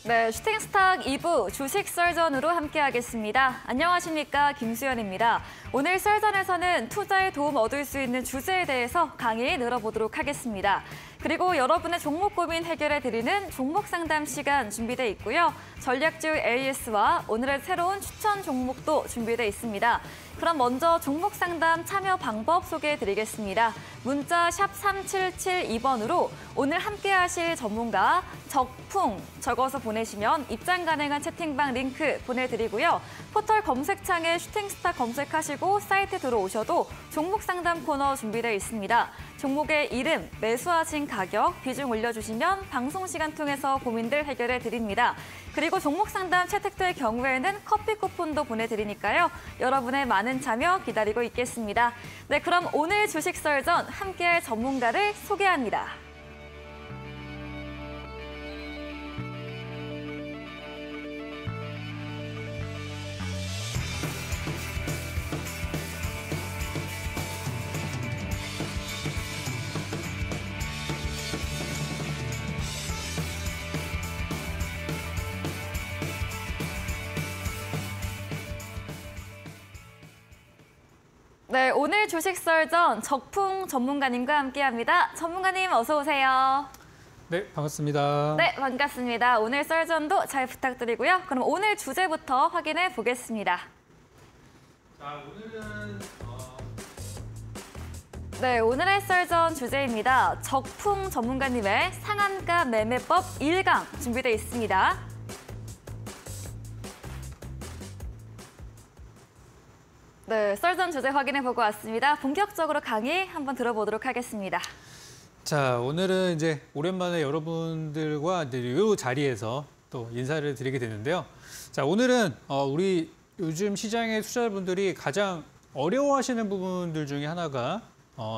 네, 슈팅스탁 2부 주식 썰전으로 함께하겠습니다. 안녕하십니까, 김수연입니다. 오늘 썰전에서는 투자에 도움 얻을 수 있는 주제에 대해서 강의 늘어보도록 하겠습니다. 그리고 여러분의 종목 고민 해결해드리는 종목 상담 시간 준비돼 있고요. 전략주 AS와 오늘의 새로운 추천 종목도 준비돼 있습니다. 그럼 먼저 종목 상담 참여 방법 소개해드리겠습니다. 문자 샵 3772번으로 오늘 함께하실 전문가 적풍 적어서 보내시면 입장 가능한 채팅방 링크 보내드리고요. 포털 검색창에 슈팅스타 검색하시고 사이트 들어오셔도 종목 상담 코너 준비되어 있습니다. 종목의 이름, 매수하신 가격, 비중 올려주시면 방송 시간 통해서 고민들 해결해 드립니다. 그리고 종목 상담 채택될 경우에는 커피 쿠폰도 보내드리니까요. 여러분의 많은 참여 기다리고 있겠습니다. 네, 그럼 오늘 주식 썰전 함께할 전문가를 소개합니다. 네, 오늘 주식 썰전 적풍 전문가님과 함께합니다. 전문가님 어서 오세요. 네, 반갑습니다. 네, 반갑습니다. 오늘 썰전도 잘 부탁드리고요. 그럼 오늘 주제부터 확인해 보겠습니다. 자, 오늘은 네, 오늘의 썰전 주제입니다. 적풍 전문가님의 상한가 매매법 1강 준비되어 있습니다. 네, 썰전 주제 확인해보고 왔습니다. 본격적으로 강의 한번 들어보도록 하겠습니다. 자, 오늘은 이제 오랜만에 여러분들과 이제 이 자리에서 또 인사를 드리게 되는데요. 자, 오늘은 우리 요즘 시장의 투자자분들이 가장 어려워하시는 부분들 중에 하나가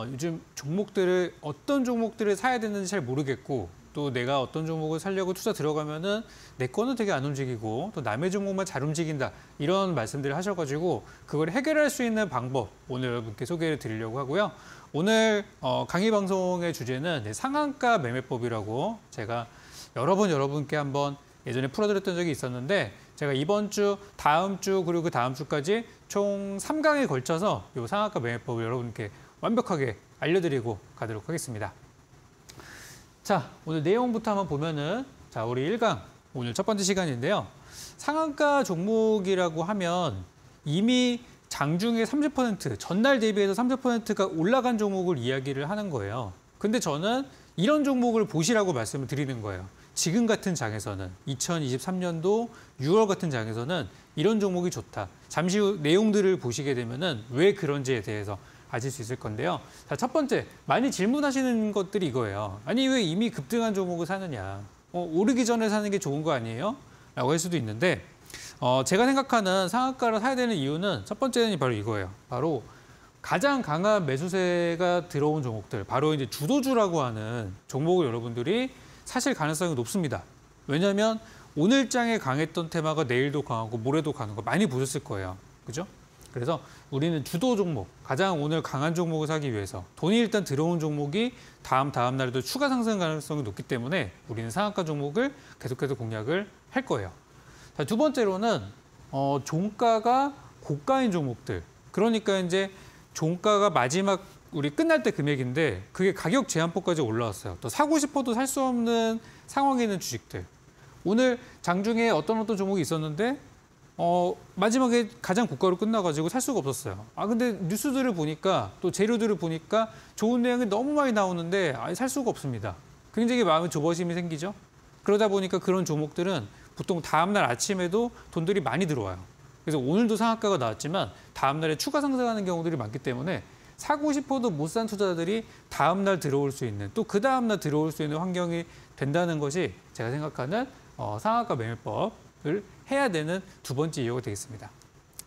요즘 종목들을 어떤 종목들을 사야 되는지 잘 모르겠고 또 내가 어떤 종목을 사려고 투자 들어가면은 내 거는 되게 안 움직이고 또 남의 종목만 잘 움직인다 이런 말씀들을 하셔가지고 그걸 해결할 수 있는 방법 오늘 여러분께 소개를 드리려고 하고요. 오늘 강의 방송의 주제는 상한가 매매법이라고 제가 여러 번 여러분께 한번 예전에 풀어드렸던 적이 있었는데 제가 이번 주, 다음 주 그리고 그 다음 주까지 총 3강에 걸쳐서 이 상한가 매매법을 여러분께 완벽하게 알려드리고 가도록 하겠습니다. 자, 오늘 내용부터 한번 보면은 자, 우리 1강 오늘 첫 번째 시간인데요. 상한가 종목이라고 하면 이미 장중에 30% 전날 대비해서 30%가 올라간 종목을 이야기를 하는 거예요. 근데 저는 이런 종목을 보시라고 말씀을 드리는 거예요. 지금 같은 장에서는 2023년도 6월 같은 장에서는 이런 종목이 좋다. 잠시 후 내용들을 보시게 되면은 왜 그런지에 대해서 아실 수 있을 건데요. 자, 첫 번째, 많이 질문하시는 것들이 이거예요. 아니, 왜 이미 급등한 종목을 사느냐? 오르기 전에 사는 게 좋은 거 아니에요? 라고 할 수도 있는데 제가 생각하는 상한가를 사야 되는 이유는 첫 번째는 바로 이거예요. 바로 가장 강한 매수세가 들어온 종목들, 바로 이제 주도주라고 하는 종목을 여러분들이 사실 가능성이 높습니다. 왜냐하면 오늘 장에 강했던 테마가 내일도 강하고 모레도 가는 거 많이 보셨을 거예요. 그죠? 그래서 우리는 주도 종목, 가장 오늘 강한 종목을 사기 위해서 돈이 일단 들어온 종목이 다음 날에도 추가 상승 가능성이 높기 때문에 우리는 상한가 종목을 계속해서 공략을 할 거예요. 자, 두 번째로는 종가가 고가인 종목들. 그러니까 이제 종가가 마지막 우리 끝날 때 금액인데 그게 가격 제한폭까지 올라왔어요. 또 사고 싶어도 살 수 없는 상황에 있는 주식들. 오늘 장중에 어떤 종목이 있었는데 마지막에 가장 고가로 끝나가지고 살 수가 없었어요. 근데 뉴스들을 보니까 또 재료들을 보니까 좋은 내용이 너무 많이 나오는데 살 수가 없습니다. 굉장히 마음에 조바심이 생기죠. 그러다 보니까 그런 종목들은 보통 다음날 아침에도 돈들이 많이 들어와요. 그래서 오늘도 상한가가 나왔지만 다음날에 추가 상승하는 경우들이 많기 때문에 사고 싶어도 못 산 투자자들이 다음날 들어올 수 있는 또 그 다음날 들어올 수 있는 환경이 된다는 것이 제가 생각하는 상한가 매매법을 해야 되는 두 번째 이유가 되겠습니다.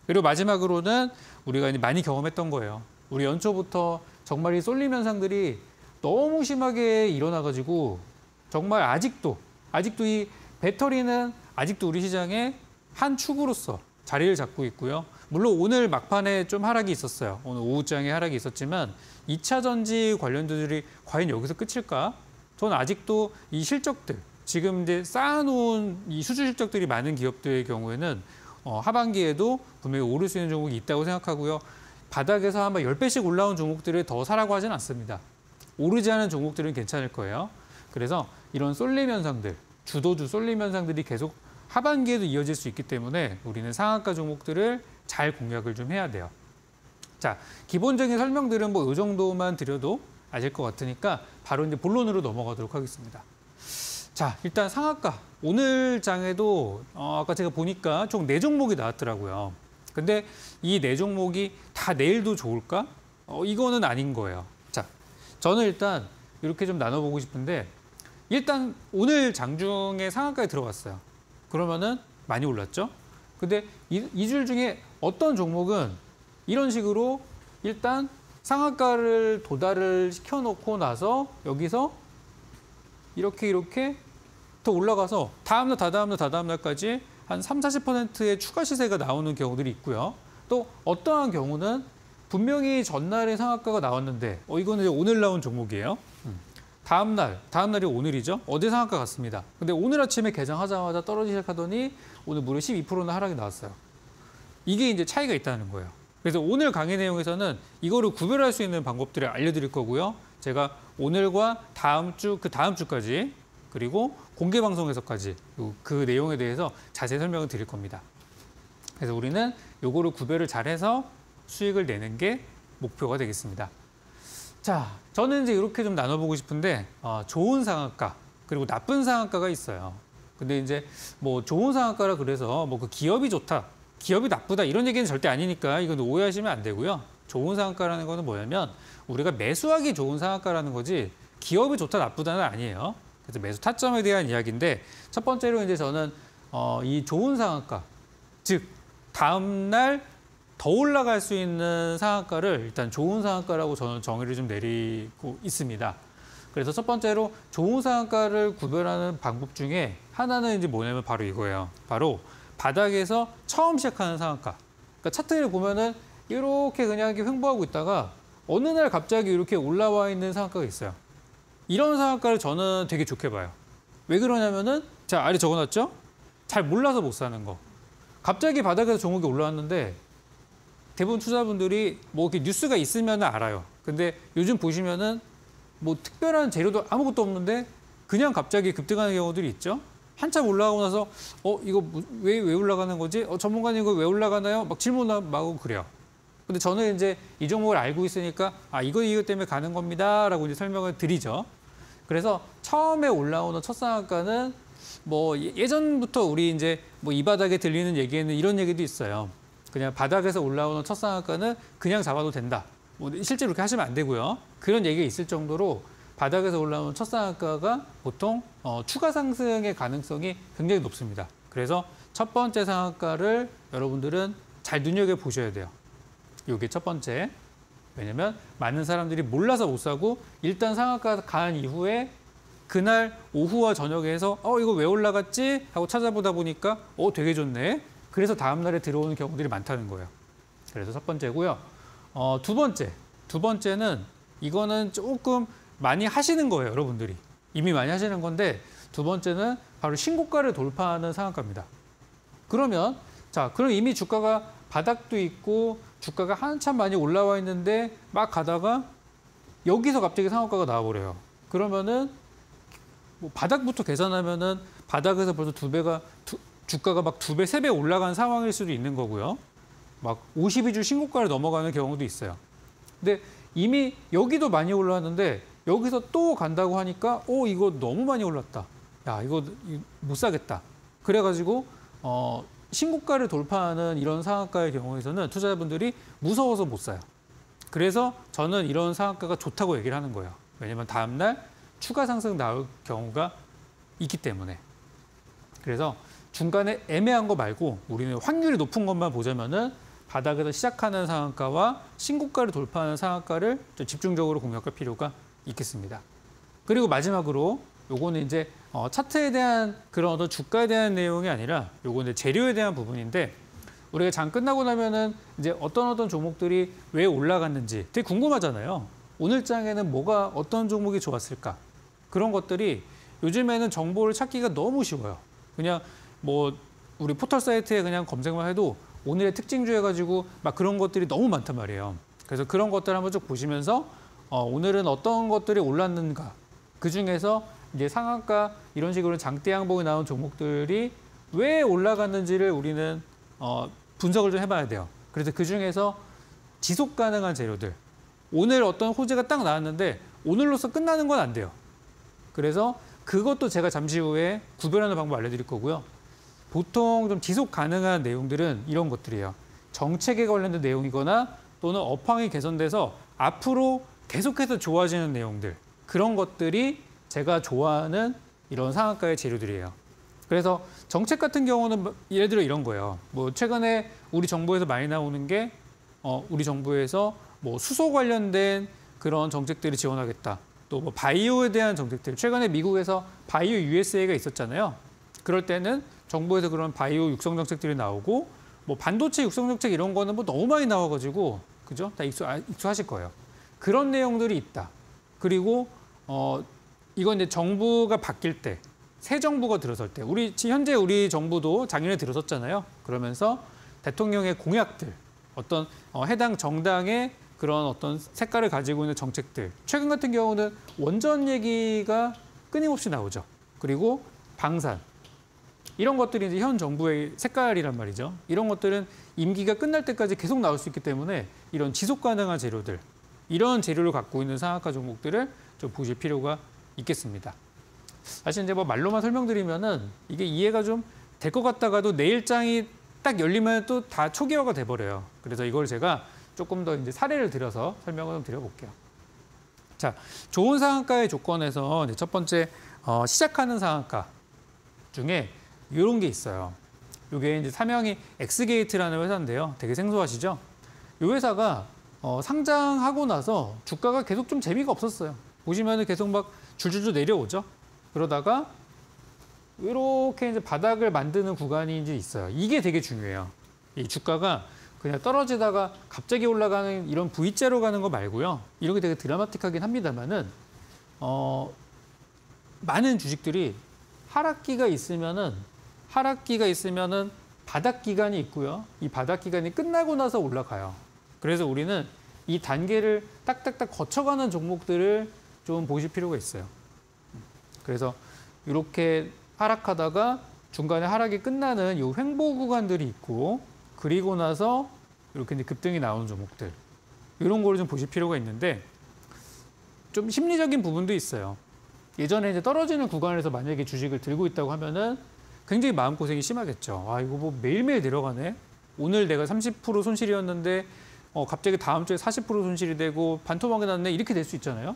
그리고 마지막으로는 우리가 이제 많이 경험했던 거예요. 우리 연초부터 정말 이 쏠림 현상들이 너무 심하게 일어나가지고 정말 아직도 이 배터리는 아직도 우리 시장의 한 축으로서 자리를 잡고 있고요. 물론 오늘 막판에 좀 하락이 있었어요. 오늘 오후장에 하락이 있었지만 2차 전지 관련주들이 과연 여기서 끝일까? 저는 아직도 이 실적들, 지금 이제 쌓아놓은 이 수주 실적들이 많은 기업들의 경우에는 하반기에도 분명히 오를 수 있는 종목이 있다고 생각하고요. 바닥에서 아마 10배씩 올라온 종목들을 더 사라고 하진 않습니다. 오르지 않은 종목들은 괜찮을 거예요. 그래서 이런 쏠림 현상들, 주도주 쏠림 현상들이 계속 하반기에도 이어질 수 있기 때문에 우리는 상한가 종목들을 잘 공략을 좀 해야 돼요. 자, 기본적인 설명들은 뭐 이 정도만 드려도 아실 것 같으니까 바로 이제 본론으로 넘어가도록 하겠습니다. 자, 일단 상한가. 오늘 장에도 아까 제가 보니까 총 4종목이 나왔더라고요. 근데 이 4종목이 다 내일도 좋을까? 이거는 아닌 거예요. 자, 저는 일단 이렇게 좀 나눠보고 싶은데 일단 오늘 장중에 상한가에 들어갔어요. 그러면은 많이 올랐죠? 근데 이 줄 중에 어떤 종목은 이런 식으로 일단 상한가를 도달을 시켜놓고 나서 여기서 이렇게 더 올라가서 다음날, 다다음날까지 한 30~40%의 추가 시세가 나오는 경우들이 있고요. 또 어떠한 경우는 분명히 전날에 상한가가 나왔는데 이거는 이제 오늘 나온 종목이에요. 다음날이 오늘이죠. 어제 상한가 갔습니다. 근데 오늘 아침에 개장하자마자 떨어지기 시작하더니 오늘 무려 12%나 하락이 나왔어요. 이게 이제 차이가 있다는 거예요. 그래서 오늘 강의 내용에서는 이거를 구별할 수 있는 방법들을 알려드릴 거고요. 제가 오늘과 다음 주, 그 다음 주까지 그리고 공개 방송에서까지 그 내용에 대해서 자세히 설명을 드릴 겁니다. 그래서 우리는 요거를 구별을 잘해서 수익을 내는 게 목표가 되겠습니다. 자, 저는 이제 이렇게 좀 나눠보고 싶은데 좋은 상한가 그리고 나쁜 상한가가 있어요. 근데 이제 뭐 좋은 상한가라 그래서 뭐 그 기업이 좋다, 기업이 나쁘다 이런 얘기는 절대 아니니까 이건 오해하시면 안 되고요. 좋은 상한가라는 거는 뭐냐면 우리가 매수하기 좋은 상한가라는 거지 기업이 좋다 나쁘다는 아니에요. 그래서 매수 타점에 대한 이야기인데 첫 번째로 이제 저는 이 좋은 상한가, 즉 다음 날 더 올라갈 수 있는 상한가를 일단 좋은 상한가라고 저는 정의를 좀 내리고 있습니다. 그래서 첫 번째로 좋은 상한가를 구별하는 방법 중에 하나는 이제 뭐냐면 바로 이거예요. 바로 바닥에서 처음 시작하는 상한가. 그러니까 차트를 보면은 이렇게 그냥 횡보하고 있다가 어느 날 갑자기 이렇게 올라와 있는 상한가가 있어요. 이런 상한가를 저는 되게 좋게 봐요. 왜 그러냐면은 자, 아래 적어놨죠? 잘 몰라서 못 사는 거. 갑자기 바닥에서 종목이 올라왔는데 대부분 투자분들이 뭐 이렇게 뉴스가 있으면 알아요. 근데 요즘 보시면은 뭐 특별한 재료도 아무것도 없는데 그냥 갑자기 급등하는 경우들이 있죠. 한참 올라가고 나서 이거 왜 올라가는 거지? 전문가님 이거 왜 올라가나요? 막 질문하고 그래요. 근데 저는 이제 이 종목을 알고 있으니까 이거 때문에 가는 겁니다라고 이제 설명을 드리죠. 그래서 처음에 올라오는 첫 상한가는 뭐 예전부터 우리 이제 뭐 이 바닥에 들리는 얘기에는 이런 얘기도 있어요. 그냥 바닥에서 올라오는 첫 상한가는 그냥 잡아도 된다. 뭐 실제로 그렇게 하시면 안 되고요. 그런 얘기가 있을 정도로 바닥에서 올라오는 첫 상한가가 보통 추가 상승의 가능성이 굉장히 높습니다. 그래서 첫 번째 상한가를 여러분들은 잘 눈여겨보셔야 돼요. 이게 첫 번째. 왜냐면 많은 사람들이 몰라서 못 사고 일단 상한가 간 이후에 그날 오후와 저녁에 해서 이거 왜 올라갔지? 하고 찾아보다 보니까 되게 좋네. 그래서 다음 날에 들어오는 경우들이 많다는 거예요. 그래서 첫 번째고요. 두 번째는 이거는 조금 많이 하시는 거예요, 여러분들이. 이미 많이 하시는 건데 두 번째는 바로 신고가를 돌파하는 상한가입니다. 그럼 이미 주가가 바닥도 있고 주가가 한참 많이 올라와 있는데 막 가다가 여기서 갑자기 상한가가 나와버려요. 그러면은 뭐 바닥부터 계산하면은 바닥에서 벌써 주가가 막 2배, 3배 올라간 상황일 수도 있는 거고요. 막 52주 신고가를 넘어가는 경우도 있어요. 근데 이미 여기도 많이 올라왔는데 여기서 또 간다고 하니까 이거 너무 많이 올랐다. 야, 이거 못 사겠다. 그래가지고 신고가를 돌파하는 이런 상한가의 경우에서는 투자자분들이 무서워서 못 사요. 그래서 저는 이런 상한가가 좋다고 얘기를 하는 거예요. 왜냐면 다음 날 추가 상승 나올 경우가 있기 때문에. 그래서 중간에 애매한 거 말고 우리는 확률이 높은 것만 보자면은 바닥에서 시작하는 상한가와 신고가를 돌파하는 상한가를 좀 집중적으로 공략할 필요가 있겠습니다. 그리고 마지막으로 요거는 이제 차트에 대한 그런 어떤 주가에 대한 내용이 아니라 요거는 재료에 대한 부분인데 우리가 장 끝나고 나면은 이제 어떤 종목들이 왜 올라갔는지 되게 궁금하잖아요. 오늘 장에는 어떤 종목이 좋았을까? 그런 것들이 요즘에는 정보를 찾기가 너무 쉬워요. 그냥 뭐 우리 포털 사이트에 그냥 검색만 해도 오늘의 특징주 해가지고 막 그런 것들이 너무 많단 말이에요. 그래서 그런 것들 한번 쭉 보시면서 오늘은 어떤 것들이 올랐는가, 그 중에서 이제 상한가 이런 식으로 장대 양봉이 나온 종목들이 왜 올라갔는지를 우리는 분석을 좀 해봐야 돼요. 그래서 그 중에서 지속 가능한 재료들, 오늘 어떤 호재가 딱 나왔는데 오늘로서 끝나는 건 안 돼요. 그래서 그것도 제가 잠시 후에 구별하는 방법 알려드릴 거고요. 보통 좀 지속 가능한 내용들은 이런 것들이에요. 정책에 관련된 내용이거나 또는 업황이 개선돼서 앞으로 계속해서 좋아지는 내용들, 그런 것들이 제가 좋아하는 이런 상한가의 재료들이에요. 그래서 정책 같은 경우는 예를 들어 이런 거예요. 뭐 최근에 우리 정부에서 많이 나오는 게 우리 정부에서 뭐 수소 관련된 그런 정책들을 지원하겠다. 또 뭐 바이오에 대한 정책들. 최근에 미국에서 바이오 USA가 있었잖아요. 그럴 때는 정부에서 그런 바이오 육성 정책들이 나오고 뭐 반도체 육성 정책 이런 거는 뭐 너무 많이 나와가지고 그죠? 다 익숙하실 거예요. 그런 내용들이 있다. 그리고 이건 이제 정부가 바뀔 때, 새 정부가 들어설 때, 현재 우리 정부도 작년에 들어섰잖아요. 그러면서 대통령의 공약들, 어떤 해당 정당의 그런 어떤 색깔을 가지고 있는 정책들. 최근 같은 경우는 원전 얘기가 끊임없이 나오죠. 그리고 방산. 이런 것들이 이제 현 정부의 색깔이란 말이죠. 이런 것들은 임기가 끝날 때까지 계속 나올 수 있기 때문에 이런 지속 가능한 재료들, 이런 재료를 갖고 있는 상한가 종목들을 좀 보실 필요가 있겠습니다. 사실 이제 뭐 말로만 설명드리면은 이게 이해가 좀 될 것 같다가도 내일장이 딱 열리면 또 다 초기화가 돼버려요. 그래서 이걸 제가 조금 더 이제 사례를 들여서 설명을 좀 드려볼게요. 자, 좋은 상한가의 조건에서 이제 첫 번째 시작하는 상한가 중에 이런 게 있어요. 이게 이제 사명이 엑스게이트라는 회사인데요. 되게 생소하시죠? 이 회사가 상장하고 나서 주가가 계속 좀 재미가 없었어요. 보시면은 계속 막 줄줄줄 내려오죠. 그러다가 이렇게 이제 바닥을 만드는 구간이 이제 있어요. 이게 되게 중요해요. 이 주가가 그냥 떨어지다가 갑자기 올라가는 이런 V자로 가는 거 말고요. 이런 게 되게 드라마틱하긴 합니다만은 많은 주식들이 하락기가 있으면은 바닥 기간이 있고요. 이 바닥 기간이 끝나고 나서 올라가요. 그래서 우리는 이 단계를 딱딱딱 거쳐가는 종목들을 좀 보실 필요가 있어요. 그래서 이렇게 하락하다가 중간에 하락이 끝나는 이 횡보 구간들이 있고, 그리고 나서 이렇게 이제 급등이 나오는 종목들, 이런 거를 좀 보실 필요가 있는데, 좀 심리적인 부분도 있어요. 예전에 이제 떨어지는 구간에서 만약에 주식을 들고 있다고 하면은 굉장히 마음고생이 심하겠죠. 아, 이거 뭐 매일매일 내려가네. 오늘 내가 30% 손실이었는데 갑자기 다음 주에 40% 손실이 되고 반토막이 났네. 이렇게 될 수 있잖아요.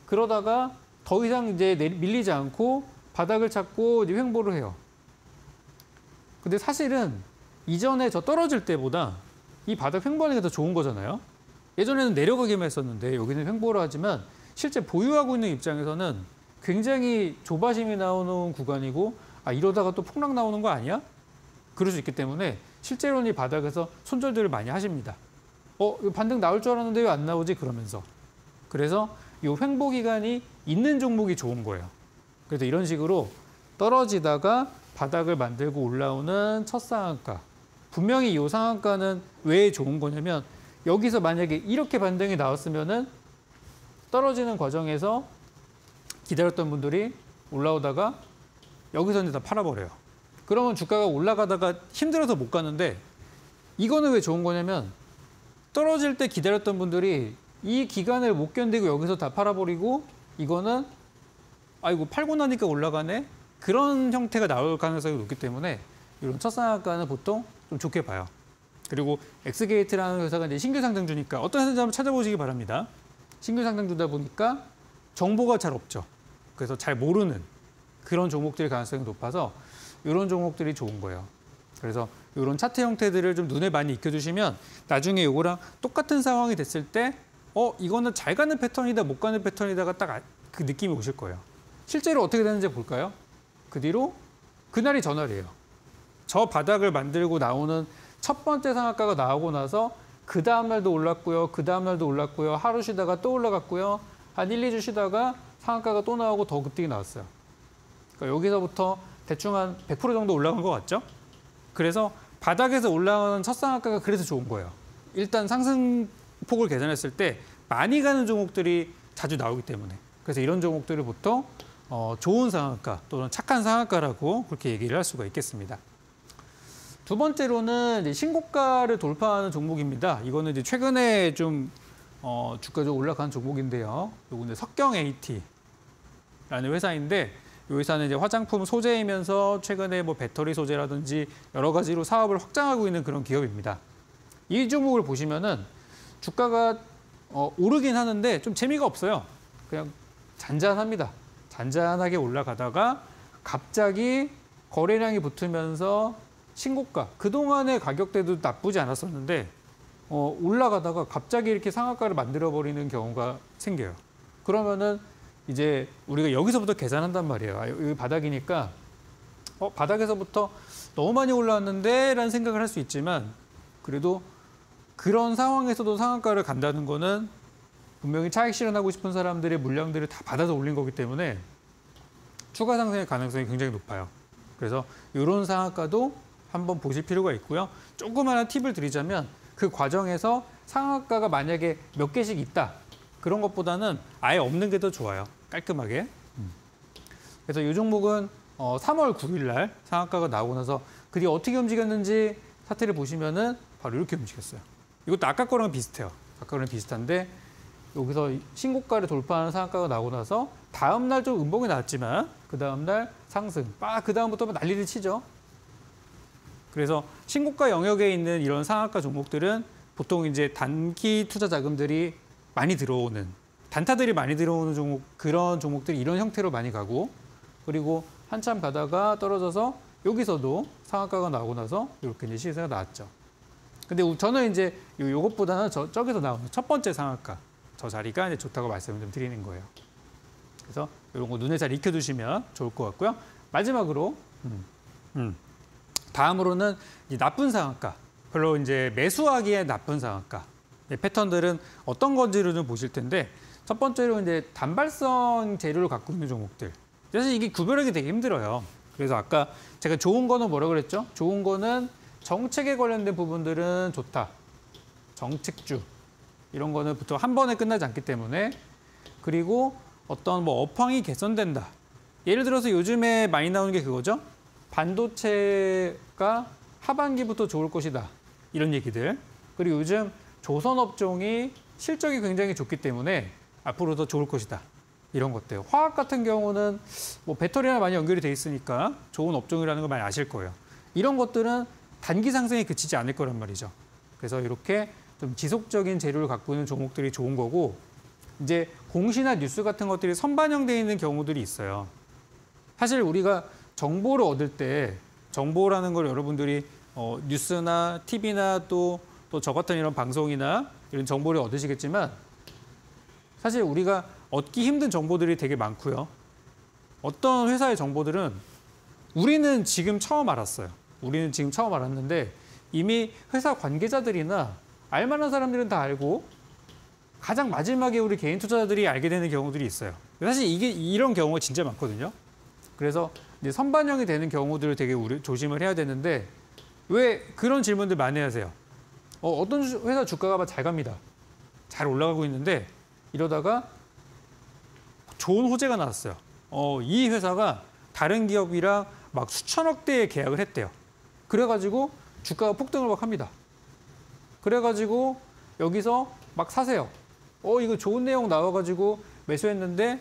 그러다가 더 이상 이제 밀리지 않고 바닥을 찾고 이제 횡보를 해요. 근데 사실은 이전에 저 떨어질 때보다 이 바닥 횡보하는 게 더 좋은 거잖아요. 예전에는 내려가기만 했었는데 여기는 횡보를 하지만 실제 보유하고 있는 입장에서는 굉장히 조바심이 나오는 구간이고, 아, 이러다가 또 폭락 나오는 거 아니야? 그럴 수 있기 때문에 실제로는 이 바닥에서 손절들을 많이 하십니다. 이거 반등 나올 줄 알았는데 왜 안 나오지? 그러면서. 그래서 이 횡보 기간이 있는 종목이 좋은 거예요. 그래서 이런 식으로 떨어지다가 바닥을 만들고 올라오는 첫 상한가. 분명히 이 상한가는 왜 좋은 거냐면, 여기서 만약에 이렇게 반등이 나왔으면은 떨어지는 과정에서 기다렸던 분들이 올라오다가 여기서 이제 다 팔아버려요. 그러면 주가가 올라가다가 힘들어서 못 가는데, 이거는 왜 좋은 거냐면 떨어질 때 기다렸던 분들이 이 기간을 못 견디고 여기서 다 팔아버리고, 이거는 아이고 팔고 나니까 올라가네, 그런 형태가 나올 가능성이 높기 때문에 이런 첫 상한가는 보통 좀 좋게 봐요. 그리고 엑스게이트라는 회사가 이제 신규 상장주니까 어떤 회사인지 한번 찾아보시기 바랍니다. 신규 상장주다 보니까 정보가 잘 없죠. 그래서 잘 모르는 그런 종목들의 가능성이 높아서 이런 종목들이 좋은 거예요. 그래서 이런 차트 형태들을 좀 눈에 많이 익혀두시면 나중에 이거랑 똑같은 상황이 됐을 때 이거는 잘 가는 패턴이다, 못 가는 패턴이다가 딱 그 느낌이 오실 거예요. 실제로 어떻게 되는지 볼까요? 그 뒤로 그날이 전날이에요. 저 바닥을 만들고 나오는 첫 번째 상한가가 나오고 나서 그 다음날도 올랐고요. 그 다음날도 올랐고요. 하루 쉬다가 또 올라갔고요. 한 1, 2주 쉬다가 상한가가 또 나오고 더 급등이 나왔어요. 그러니까 여기서부터 대충 한 100% 정도 올라간 것 같죠? 그래서 바닥에서 올라가는 첫 상한가가 그래서 좋은 거예요. 일단 상승폭을 계산했을 때 많이 가는 종목들이 자주 나오기 때문에. 그래서 이런 종목들을 보통 좋은 상한가 또는 착한 상한가라고 그렇게 얘기를 할 수가 있겠습니다. 두 번째로는 이제 신고가를 돌파하는 종목입니다. 이거는 이제 최근에 좀 주가 좀 올라간 종목인데요. 요거는 석경 AT라는 회사인데 이 회사는 이제 화장품 소재이면서 최근에 뭐 배터리 소재라든지 여러 가지로 사업을 확장하고 있는 그런 기업입니다. 이 종목을 보시면은 주가가 오르긴 하는데 좀 재미가 없어요. 그냥 잔잔합니다. 잔잔하게 올라가다가 갑자기 거래량이 붙으면서 신고가, 그동안의 가격대도 나쁘지 않았었는데 올라가다가 갑자기 이렇게 상한가를 만들어버리는 경우가 생겨요. 그러면은 이제 우리가 여기서부터 계산한단 말이에요. 여기 바닥이니까 바닥에서부터 너무 많이 올라왔는데 라는 생각을 할 수 있지만 그래도 그런 상황에서도 상한가를 간다는 거는 분명히 차익 실현하고 싶은 사람들의 물량들을 다 받아서 올린 거기 때문에 추가 상승의 가능성이 굉장히 높아요. 그래서 이런 상한가도 한번 보실 필요가 있고요. 조그마한 팁을 드리자면 그 과정에서 상한가가 만약에 몇 개씩 있다. 그런 것보다는 아예 없는 게 더 좋아요. 깔끔하게. 그래서 이 종목은 3월 9일 날 상한가가 나오고 나서 그게 어떻게 움직였는지 차트를 보시면은 바로 이렇게 움직였어요. 이것도 아까 거랑 비슷해요. 아까 거랑 비슷한데 여기서 신고가를 돌파하는 상한가가 나오고 나서 다음 날 좀 음봉이 나왔지만 그 다음 날 상승. 그 다음부터 난리를 치죠. 그래서 신고가 영역에 있는 이런 상한가 종목들은 보통 이제 단기 투자 자금들이 많이 들어오는, 단타들이 많이 들어오는 종목, 그런 종목들이 이런 형태로 많이 가고, 그리고 한참 가다가 떨어져서 여기서도 상한가가 나오고 나서 이렇게 이제 시세가 나왔죠. 근데 저는 이제 요것보다는 저기서 나오는 첫 번째 상한가, 저 자리가 이제 좋다고 말씀을 좀 드리는 거예요. 그래서 이런 거 눈에 잘 익혀두시면 좋을 것 같고요. 마지막으로 다음으로는 이 나쁜 상한가, 별로 이제 매수하기에 나쁜 상한가 패턴들은 어떤 건지를 좀 보실 텐데 첫 번째로 이제 단발성 재료를 갖고 있는 종목들. 사실 이게 구별하기 되게 힘들어요. 그래서 아까 제가 좋은 거는 뭐라 그랬죠? 좋은 거는 정책에 관련된 부분들은 좋다. 정책주 이런 거는 보통 한 번에 끝나지 않기 때문에 그리고 어떤 뭐 업황이 개선된다. 예를 들어서 요즘에 많이 나오는 게 그거죠. 반도체가 하반기부터 좋을 것이다. 이런 얘기들. 그리고 요즘 조선업종이 실적이 굉장히 좋기 때문에 앞으로 더 좋을 것이다. 이런 것들. 화학 같은 경우는 뭐 배터리랑 많이 연결이 돼 있으니까 좋은 업종이라는 걸 많이 아실 거예요. 이런 것들은 단기 상승에 그치지 않을 거란 말이죠. 그래서 이렇게 좀 지속적인 재료를 갖고 있는 종목들이 좋은 거고 이제 공시나 뉴스 같은 것들이 선반영되어 있는 경우들이 있어요. 사실 우리가 정보를 얻을 때 정보라는 걸 여러분들이 뉴스나 TV나 또 저 같은 이런 방송이나 이런 정보를 얻으시겠지만 사실 우리가 얻기 힘든 정보들이 되게 많고요. 어떤 회사의 정보들은 우리는 지금 처음 알았어요. 우리는 지금 처음 알았는데 이미 회사 관계자들이나 알만한 사람들은 다 알고 가장 마지막에 우리 개인 투자자들이 알게 되는 경우들이 있어요. 사실 이런 경우가 진짜 많거든요. 그래서 이제 선반영이 되는 경우들을 되게 조심을 해야 되는데 왜 그런 질문들 많이 하세요? 어떤 회사 주가가 잘 갑니다. 잘 올라가고 있는데 이러다가 좋은 호재가 나왔어요. 이 회사가 다른 기업이랑 막 수천억 대의 계약을 했대요. 그래가지고 주가가 폭등을 막 합니다. 그래가지고 여기서 막 사세요. 이거 좋은 내용 나와가지고 매수했는데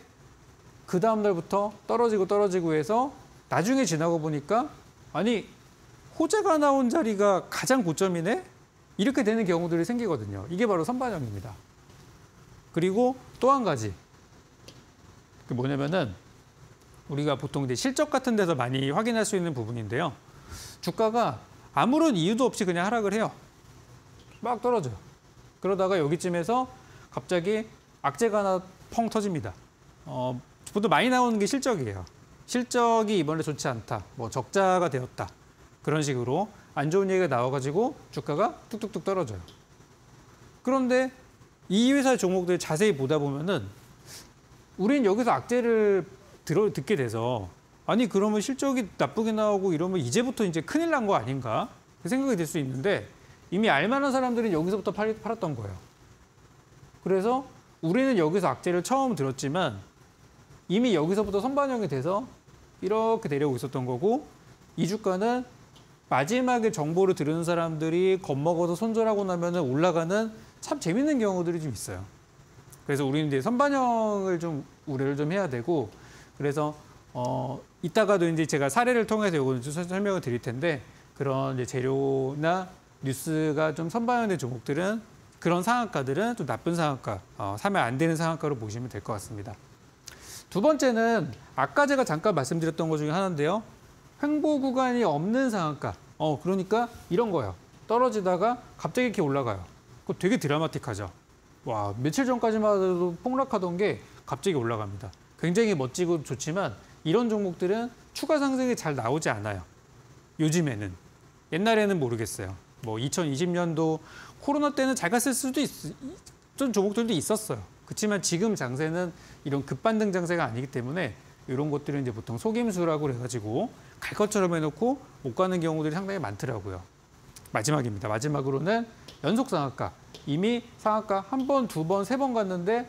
그 다음 날부터 떨어지고 해서 나중에 지나고 보니까 아니 호재가 나온 자리가 가장 고점이네? 이렇게 되는 경우들이 생기거든요. 이게 바로 선반영입니다. 그리고 또 한 가지. 그게 뭐냐면은 우리가 보통 이제 실적 같은 데서 많이 확인할 수 있는 부분인데요. 주가가 아무런 이유도 없이 그냥 하락을 해요. 막 떨어져요. 그러다가 여기쯤에서 갑자기 악재가 하나 펑 터집니다. 보통 많이 나오는 게 실적이에요. 실적이 이번에 좋지 않다. 뭐 적자가 되었다. 그런 식으로 안 좋은 얘기가 나와가지고 주가가 뚝뚝뚝 떨어져요. 그런데 이 회사 종목들 자세히 보다 보면은 우린 여기서 악재를 듣게 돼서 아니 그러면 실적이 나쁘게 나오고 이러면 이제부터 이제 큰일 난 거 아닌가? 그 생각이 들 수 있는데 이미 알만한 사람들은 여기서부터 팔았던 거예요. 그래서 우리는 여기서 악재를 처음 들었지만 이미 여기서부터 선반영이 돼서 이렇게 내려오고 있었던 거고 이 주가는 마지막에 정보를 들은 사람들이 겁먹어서 손절하고 나면 올라가는 참 재밌는 경우들이 좀 있어요. 그래서 우리는 이제 선반영을 좀 우려를 좀 해야 되고 그래서 이따가도 이제 제가 사례를 통해서 이거는 좀 설명을 드릴 텐데 그런 이제 재료나 뉴스가 좀 선반영된 종목들은 그런 상한가들은 좀 나쁜 상한가, 사면 안 되는 상한가로 보시면 될 것 같습니다. 두 번째는 아까 제가 잠깐 말씀드렸던 것 중에 하나인데요. 횡보 구간이 없는 상한가. 그러니까 이런 거예요. 떨어지다가 갑자기 이렇게 올라가요. 그거 되게 드라마틱하죠. 와, 며칠 전까지만 해도 폭락하던 게 갑자기 올라갑니다. 굉장히 멋지고 좋지만 이런 종목들은 추가 상승이 잘 나오지 않아요. 요즘에는. 옛날에는 모르겠어요. 뭐 2020년도 코로나 때는 잘 갔을 수도 있던 종목들도 있었어요. 그렇지만 지금 장세는 이런 급반등 장세가 아니기 때문에 이런 것들은 이제 보통 속임수라고 그래가지고 갈 것처럼 해놓고 못 가는 경우들이 상당히 많더라고요. 마지막입니다. 마지막으로는 연속 상한가. 이미 상한가 한 번, 두 번, 세 번 갔는데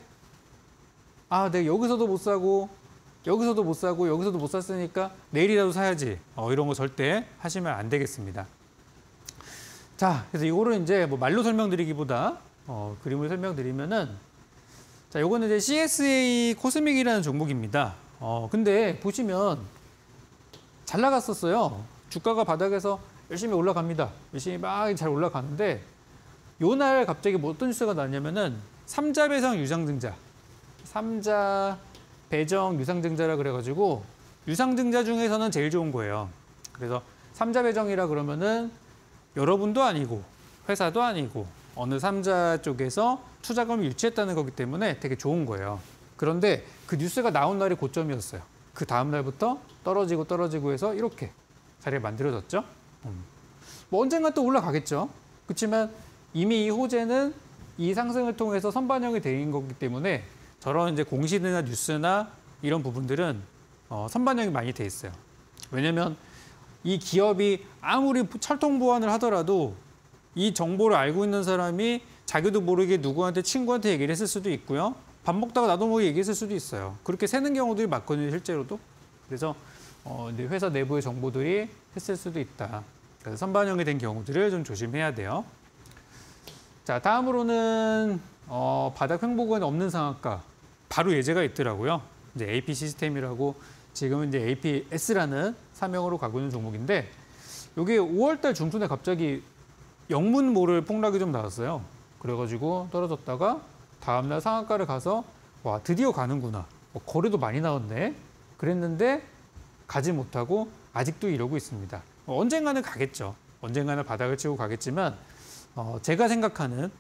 내가 여기서도 못 사고 여기서도 못 사고 여기서도 못 샀으니까 내일이라도 사야지. 이런 거 절대 하시면 안 되겠습니다. 자, 그래서 이거를 이제 뭐 말로 설명드리기보다 그림을 설명드리면은 자, 요거는 이제 CSA 코스믹이라는 종목입니다. 근데 보시면 잘 나갔었어요. 주가가 바닥에서 열심히 올라갑니다. 열심히 막 잘 올라가는데 요날 갑자기 뭐 어떤 뉴스가 나왔냐면은 삼자 배정 유상증자. 삼자 배정 유상증자라 그래가지고 유상증자 중에서는 제일 좋은 거예요. 그래서 삼자 배정이라 그러면은 여러분도 아니고 회사도 아니고 어느 삼자 쪽에서 투자금을 유치했다는 거기 때문에 되게 좋은 거예요. 그런데 그 뉴스가 나온 날이 고점이었어요. 그 다음 날부터 떨어지고 해서 이렇게 자리가 만들어졌죠. 뭐 언젠가 또 올라가겠죠. 그렇지만 이미 이 호재는 이 상승을 통해서 선반영이 된 거기 때문에 저런 이제 공시나 뉴스나 이런 부분들은 선반영이 많이 돼 있어요. 왜냐면 이 기업이 아무리 철통 보완을 하더라도 이 정보를 알고 있는 사람이 자기도 모르게 누구한테 친구한테 얘기를 했을 수도 있고요. 밥 먹다가 나도 모르게 얘기했을 수도 있어요. 그렇게 새는 경우들이 많거든요, 실제로도. 그래서 이제 회사 내부의 정보들이 했을 수도 있다. 그래서 선반영이 된 경우들을 좀 조심해야 돼요. 자, 다음으로는 바닥 횡보구간이 없는 상한가. 바로 예제가 있더라고요. 이제 AP 시스템이라고 지금은 이제 APS라는 사명으로 가고 있는 종목인데 이게 5월달 중순에 갑자기 영문 모를 폭락이 좀 나왔어요. 그래가지고 떨어졌다가 다음날 상한가를 가서 와 드디어 가는구나. 거래도 많이 나왔네. 그랬는데 가지 못하고 아직도 이러고 있습니다. 언젠가는 가겠죠. 언젠가는 바닥을 치고 가겠지만 제가 생각하는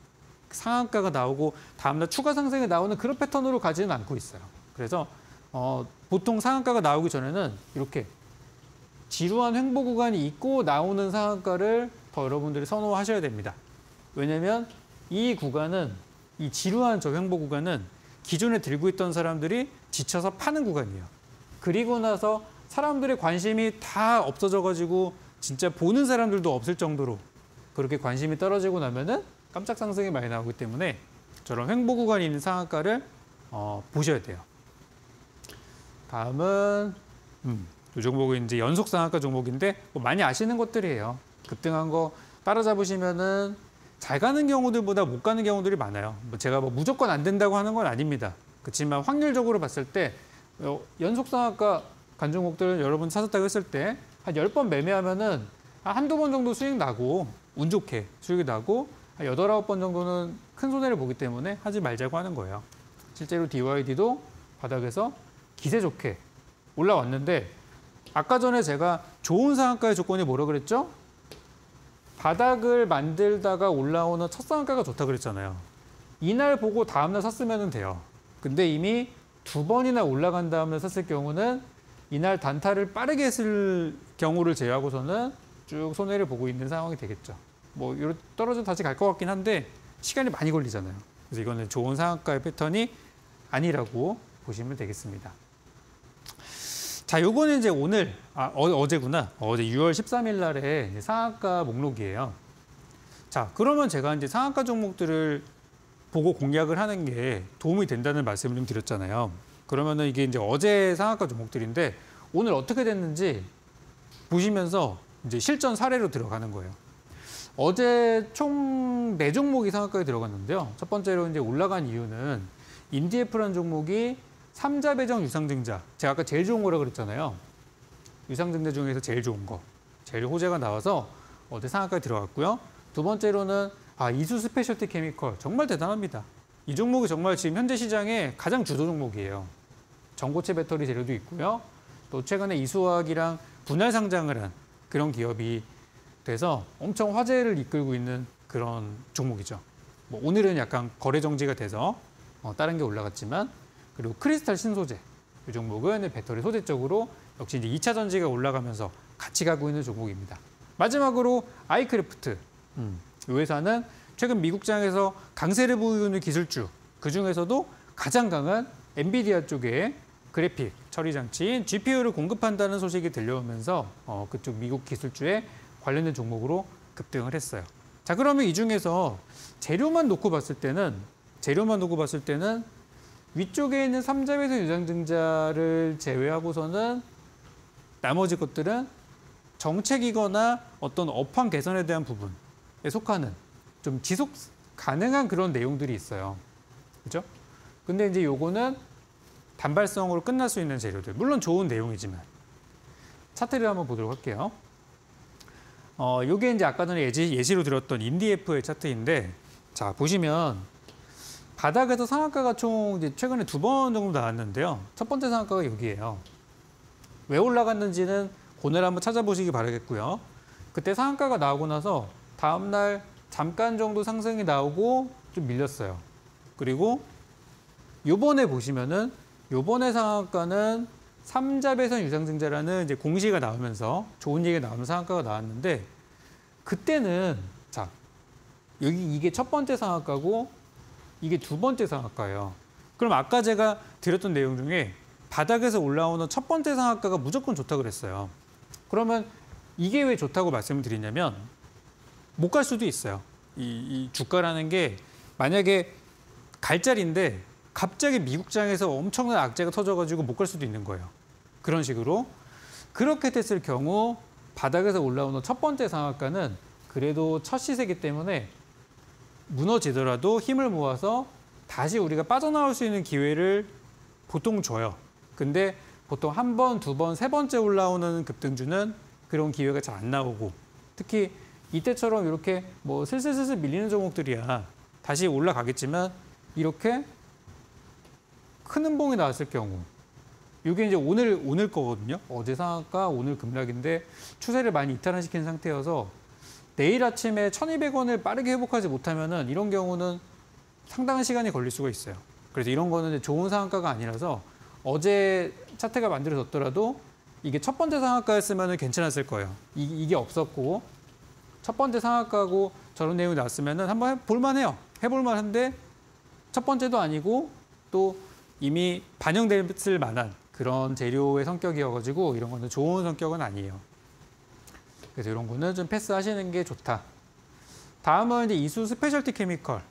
상한가가 나오고 다음날 추가 상승이 나오는 그런 패턴으로 가지는 않고 있어요. 그래서 보통 상한가가 나오기 전에는 이렇게 지루한 횡보 구간이 있고 나오는 상한가를 더 여러분들이 선호하셔야 됩니다. 왜냐하면 이 구간은 이 지루한 저 횡보 구간은 기존에 들고 있던 사람들이 지쳐서 파는 구간이에요. 그리고 나서 사람들의 관심이 다 없어져가지고 진짜 보는 사람들도 없을 정도로 그렇게 관심이 떨어지고 나면은 깜짝 상승이 많이 나오기 때문에 저런 횡보 구간이 있는 상한가를 보셔야 돼요. 다음은 이 종목은 이제 연속 상한가 종목인데 뭐 많이 아시는 것들이에요. 급등한 거 따라잡으시면은 잘 가는 경우들보다 못 가는 경우들이 많아요. 제가 뭐 무조건 안 된다고 하는 건 아닙니다. 그렇지만 확률적으로 봤을 때 연속 상한가 간 종목들 여러분 사셨다고 했을 때 한 10번 매매하면은 한두 번 정도 수익 나고 운 좋게 수익이 나고 한 8, 9번 정도는 큰 손해를 보기 때문에 하지 말자고 하는 거예요. 실제로 DYD도 바닥에서 기세 좋게 올라왔는데 아까 전에 제가 좋은 상한가의 조건이 뭐라 그랬죠? 바닥을 만들다가 올라오는 첫 상한가가 좋다 그랬잖아요. 이날 보고 다음날 샀으면 돼요. 근데 이미 2번이나 올라간 다음에 샀을 경우는 이날 단타를 빠르게 했을 경우를 제외하고서는 쭉 손해를 보고 있는 상황이 되겠죠. 뭐 이렇게 떨어져 다시 갈 것 같긴 한데 시간이 많이 걸리잖아요. 그래서 이거는 좋은 상한가의 패턴이 아니라고 보시면 되겠습니다. 자, 요거는 이제 오늘, 어제구나. 어제 6월 13일 날에 이제 상한가 목록이에요. 자, 그러면 제가 이제 상한가 종목들을 보고 공략을 하는 게 도움이 된다는 말씀을 좀 드렸잖아요. 그러면은 이게 이제 어제 상한가 종목들인데 오늘 어떻게 됐는지 보시면서 이제 실전 사례로 들어가는 거예요. 어제 총 4종목이 상한가에 들어갔는데요. 첫 번째로 이제 올라간 이유는 인디에프라는 종목이 3자 배정 유상증자. 제가 아까 제일 좋은 거라 그랬잖아요. 유상증자 중에서 제일 좋은 거. 제일 호재가 나와서 어제 상한가에 들어갔고요. 두 번째로는 이수 스페셜티 케미컬. 정말 대단합니다. 이 종목이 정말 지금 현재 시장의 가장 주도 종목이에요. 전고체 배터리 재료도 있고요. 또 최근에 이수화학이랑 분할 상장을 한 그런 기업이 돼서 엄청 화제를 이끌고 있는 그런 종목이죠. 뭐 오늘은 약간 거래 정지가 돼서 다른 게 올라갔지만, 그리고 크리스탈 신소재 이 종목은 배터리 소재 쪽으로 역시 이제 2차 전지가 올라가면서 같이 가고 있는 종목입니다. 마지막으로 아이크래프트. 이 회사는 최근 미국장에서 강세를 보이고 있는 기술주, 그 중에서도 가장 강한 엔비디아 쪽의 그래픽 처리 장치인 GPU를 공급한다는 소식이 들려오면서 그쪽 미국 기술주에 관련된 종목으로 급등을 했어요. 자, 그러면 이 중에서 재료만 놓고 봤을 때는 위쪽에 있는 3자 배정 유상증자를 제외하고서는 나머지 것들은 정책이거나 어떤 업황 개선에 대한 부분에 속하는 좀 지속 가능한 그런 내용들이 있어요. 그죠? 근데 이제 요거는 단발성으로 끝날 수 있는 재료들. 물론 좋은 내용이지만. 차트를 한번 보도록 할게요. 요게 이제 아까 전에 예시로 들었던 인디에프의 차트인데, 자, 보시면 바닥에서 상한가가 총 이제 최근에 2번 정도 나왔는데요. 첫 번째 상한가가 여기예요. 왜 올라갔는지는 오늘 한번 찾아보시기 바라겠고요. 그때 상한가가 나오고 나서 다음날 잠깐 정도 상승이 나오고 좀 밀렸어요. 그리고 요번에 보시면은 요번에 상한가는 3자 배선 유상증자라는 이제 공시가 나오면서 좋은 얘기가 나오는 상한가가 나왔는데, 그때는 자, 여기 이게 첫 번째 상한가고 이게 두 번째 상한가예요. 그럼 아까 제가 드렸던 내용 중에 바닥에서 올라오는 첫 번째 상한가가 무조건 좋다고 그랬어요. 그러면 이게 왜 좋다고 말씀을 드리냐면 못 갈 수도 있어요. 이 주가라는 게 만약에 갈 자리인데 갑자기 미국장에서 엄청난 악재가 터져가지고 못 갈 수도 있는 거예요. 그런 식으로. 그렇게 됐을 경우 바닥에서 올라오는 첫 번째 상한가는 그래도 첫 시세이기 때문에 무너지더라도 힘을 모아서 다시 우리가 빠져나올 수 있는 기회를 보통 줘요. 근데 보통 한 번, 두 번, 세 번째 올라오는 급등주는 그런 기회가 잘 안 나오고, 특히 이때처럼 이렇게 뭐 슬슬슬슬 밀리는 종목들이야 다시 올라가겠지만, 이렇게 큰 음봉이 나왔을 경우, 이게 이제 오늘 거거든요. 어제 상한가, 오늘 급락인데 추세를 많이 이탈시킨 상태여서 내일 아침에 1,200원을 빠르게 회복하지 못하면은 이런 경우는 상당한 시간이 걸릴 수가 있어요. 그래서 이런 거는 좋은 상한가가 아니라서 어제 차트가 만들어졌더라도 이게 첫 번째 상한가였으면 괜찮았을 거예요. 이게 없었고 첫 번째 상한가고 저런 내용이 나왔으면 한번 볼만해요. 해볼만한데 첫 번째도 아니고 또 이미 반영됐을 만한 그런 재료의 성격이어가지고 이런 거는 좋은 성격은 아니에요. 그래서 이런 거는 좀 패스하시는 게 좋다. 다음은 이제 이수 스페셜티 케미컬.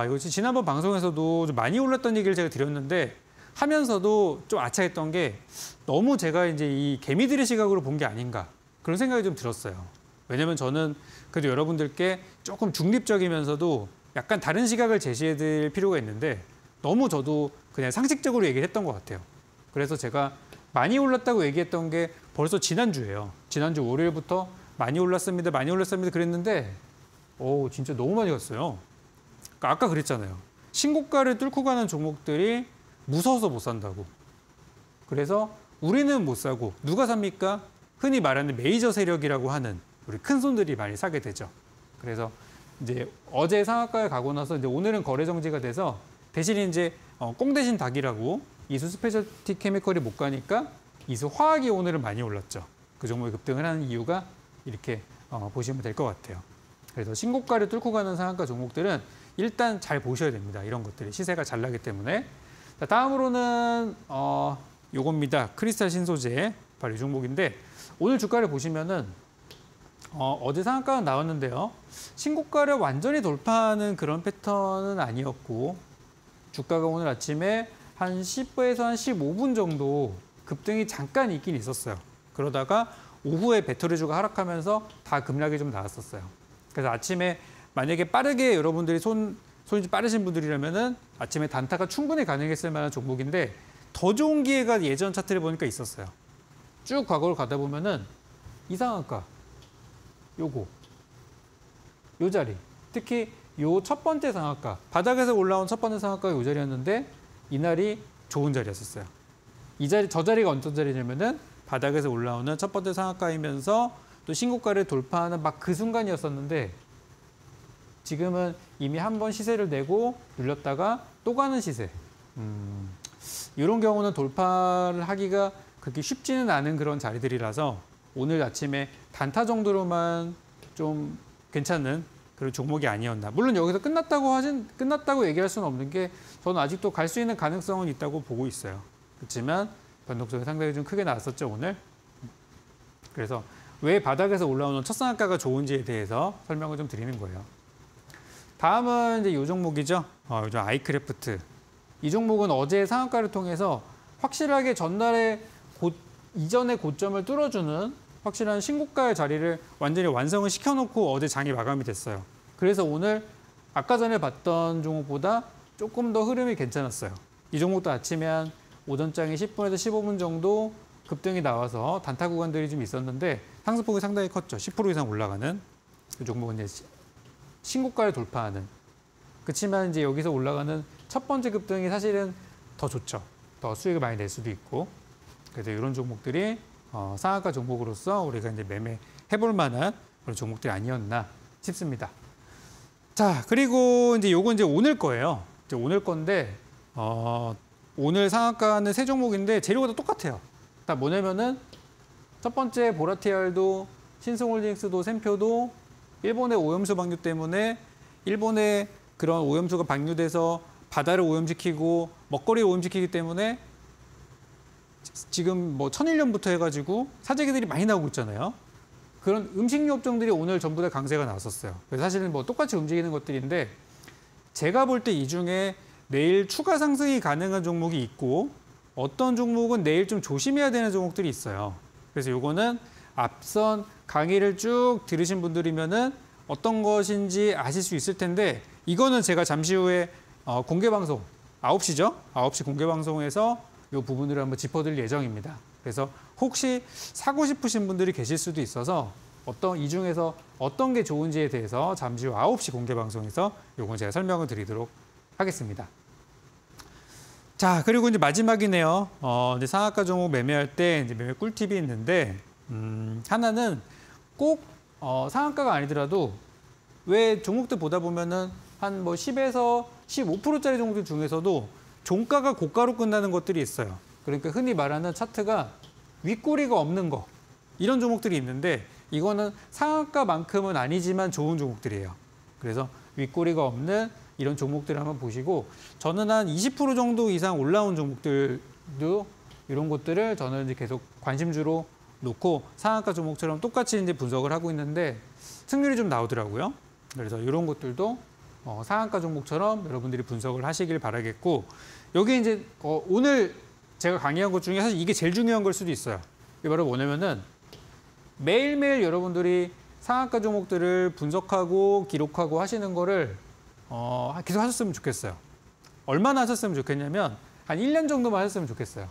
이거 지난번 방송에서도 좀 많이 올랐던 얘기를 제가 드렸는데 하면서도 좀 아차했던 게 너무 제가 이제 이 개미들의 시각으로 본 게 아닌가 그런 생각이 좀 들었어요. 왜냐면 저는 그래도 여러분들께 조금 중립적이면서도 약간 다른 시각을 제시해 드릴 필요가 있는데 너무 저도 그냥 상식적으로 얘기를 했던 것 같아요. 그래서 제가 많이 올랐다고 얘기했던 게 벌써 지난주예요. 지난주 월요일부터 많이 올랐습니다. 그랬는데 진짜 너무 많이 갔어요. 그러니까 아까 그랬잖아요. 신고가를 뚫고 가는 종목들이 무서워서 못 산다고. 그래서 우리는 못 사고 누가 삽니까? 흔히 말하는 메이저 세력이라고 하는 우리 큰 손들이 많이 사게 되죠. 그래서 이제 어제 상한가에 가고 나서 이제 오늘은 거래 정지가 돼서 대신 이제 꽁 대신 닭이라고 이수 스페셜티 케미컬이 못 가니까 이수 화학이 오늘은 많이 올랐죠. 그 종목이 급등을 하는 이유가 이렇게 보시면 될 것 같아요. 그래서 신고가를 뚫고 가는 상한가 종목들은 일단 잘 보셔야 됩니다. 이런 것들이 시세가 잘 나기 때문에. 자, 다음으로는 요겁니다. 크리스탈 신소재. 바로 이 종목인데 오늘 주가를 보시면은 어제 상한가는 나왔는데요. 신고가를 완전히 돌파하는 그런 패턴은 아니었고 주가가 오늘 아침에 한 10분에서 한 15분 정도 급등이 잠깐 있긴 있었어요. 그러다가 오후에 배터리주가 하락하면서 다 급락이 좀 나왔었어요. 그래서 아침에 만약에 빠르게 여러분들이 손이 빠르신 분들이라면은 아침에 단타가 충분히 가능했을 만한 종목인데 더 좋은 기회가 예전 차트를 보니까 있었어요. 쭉 과거를 가다 보면은 이 상한가, 요 자리, 특히 요 첫 번째 상한가, 바닥에서 올라온 첫 번째 상한가가 요 자리였는데 이날이 좋은 자리였었어요. 저 자리가 어떤 자리냐면은 바닥에서 올라오는 첫 번째 상한가이면서 또 신고가를 돌파하는 막 그 순간이었었는데 지금은 이미 한 번 시세를 내고 눌렸다가 또 가는 시세. 이런 경우는 돌파를 하기가 그렇게 쉽지는 않은 그런 자리들이라서 오늘 아침에 단타 정도로만 좀 괜찮은 그런 종목이 아니었나. 물론 여기서 끝났다고 얘기할 수는 없는 게 저는 아직도 갈 수 있는 가능성은 있다고 보고 있어요. 그렇지만 변동성이 상당히 좀 크게 나왔었죠, 오늘. 그래서 왜 바닥에서 올라오는 첫 상한가가 좋은지에 대해서 설명을 좀 드리는 거예요. 다음은 이제 이 종목이죠. 요즘 아이크래프트. 이 종목은 어제 상한가를 통해서 확실하게 전날에 이전의 고점을 뚫어주는 확실한 신고가의 자리를 완전히 완성을 시켜놓고 어제 장이 마감이 됐어요. 그래서 오늘 아까 전에 봤던 종목보다 조금 더 흐름이 괜찮았어요. 이 종목도 아침에 한 오전장에 10분에서 15분 정도 급등이 나와서 단타 구간들이 좀 있었는데 상승폭이 상당히 컸죠. 10% 이상 올라가는 그 종목은 이제 신고가를 돌파하는. 그렇지만 이제 여기서 올라가는 첫 번째 급등이 사실은 더 좋죠. 더 수익을 많이 낼 수도 있고. 그래서 이런 종목들이 상한가 종목으로서 우리가 이제 매매해볼 만한 그런 종목들이 아니었나 싶습니다. 자, 그리고 이제 요건 이제 오늘 거예요. 이제 오늘 건데 오늘 상한가는 세 종목인데 재료가 다 똑같아요. 다 뭐냐면은 첫 번째 보라티알도 신성홀딩스도 샘표도 일본의 오염수 방류 때문에 일본의 그런 오염수가 방류돼서 바다를 오염시키고 먹거리를 오염시키기 때문에 지금 뭐 천일염부터 해가지고 사재기들이 많이 나오고 있잖아요. 그런 음식료 업종들이 오늘 전부 다 강세가 나왔었어요. 그래서 사실은 뭐 똑같이 움직이는 것들인데 제가 볼 때 이 중에 내일 추가 상승이 가능한 종목이 있고 어떤 종목은 내일 좀 조심해야 되는 종목들이 있어요. 그래서 요거는 앞선 강의를 쭉 들으신 분들이면은 어떤 것인지 아실 수 있을 텐데 이거는 제가 잠시 후에 공개방송 9시죠? 9시 공개방송에서 이 부분을 한번 짚어드릴 예정입니다. 그래서 혹시 사고 싶으신 분들이 계실 수도 있어서 이 중에서 어떤 게 좋은지에 대해서 잠시 후 9시 공개방송에서 요건 제가 설명을 드리도록 하겠습니다. 자, 그리고 이제 마지막이네요. 이제 상한가 종목 매매할 때 이제 매매 꿀팁이 있는데, 하나는 꼭 상한가가 아니더라도 왜 종목들 보다 보면은 한 뭐 10에서 15%짜리 종목들 중에서도 종가가 고가로 끝나는 것들이 있어요. 그러니까 흔히 말하는 차트가 윗꼬리가 없는 거. 이런 종목들이 있는데 이거는 상한가만큼은 아니지만 좋은 종목들이에요. 그래서 윗꼬리가 없는 이런 종목들을 한번 보시고 저는 한 20% 정도 이상 올라온 종목들도 이런 것들을 저는 이제 계속 관심주로 놓고 상한가 종목처럼 똑같이 이제 분석을 하고 있는데 승률이 좀 나오더라고요. 그래서 이런 것들도 상한가 종목처럼 여러분들이 분석을 하시길 바라겠고 여기 이제 오늘 제가 강의한 것 중에 사실 이게 제일 중요한 걸 수도 있어요. 이게 바로 뭐냐면은 매일매일 여러분들이 상한가 종목들을 분석하고 기록하고 하시는 거를 계속 하셨으면 좋겠어요. 얼마나 하셨으면 좋겠냐면 한 1년 정도만 하셨으면 좋겠어요.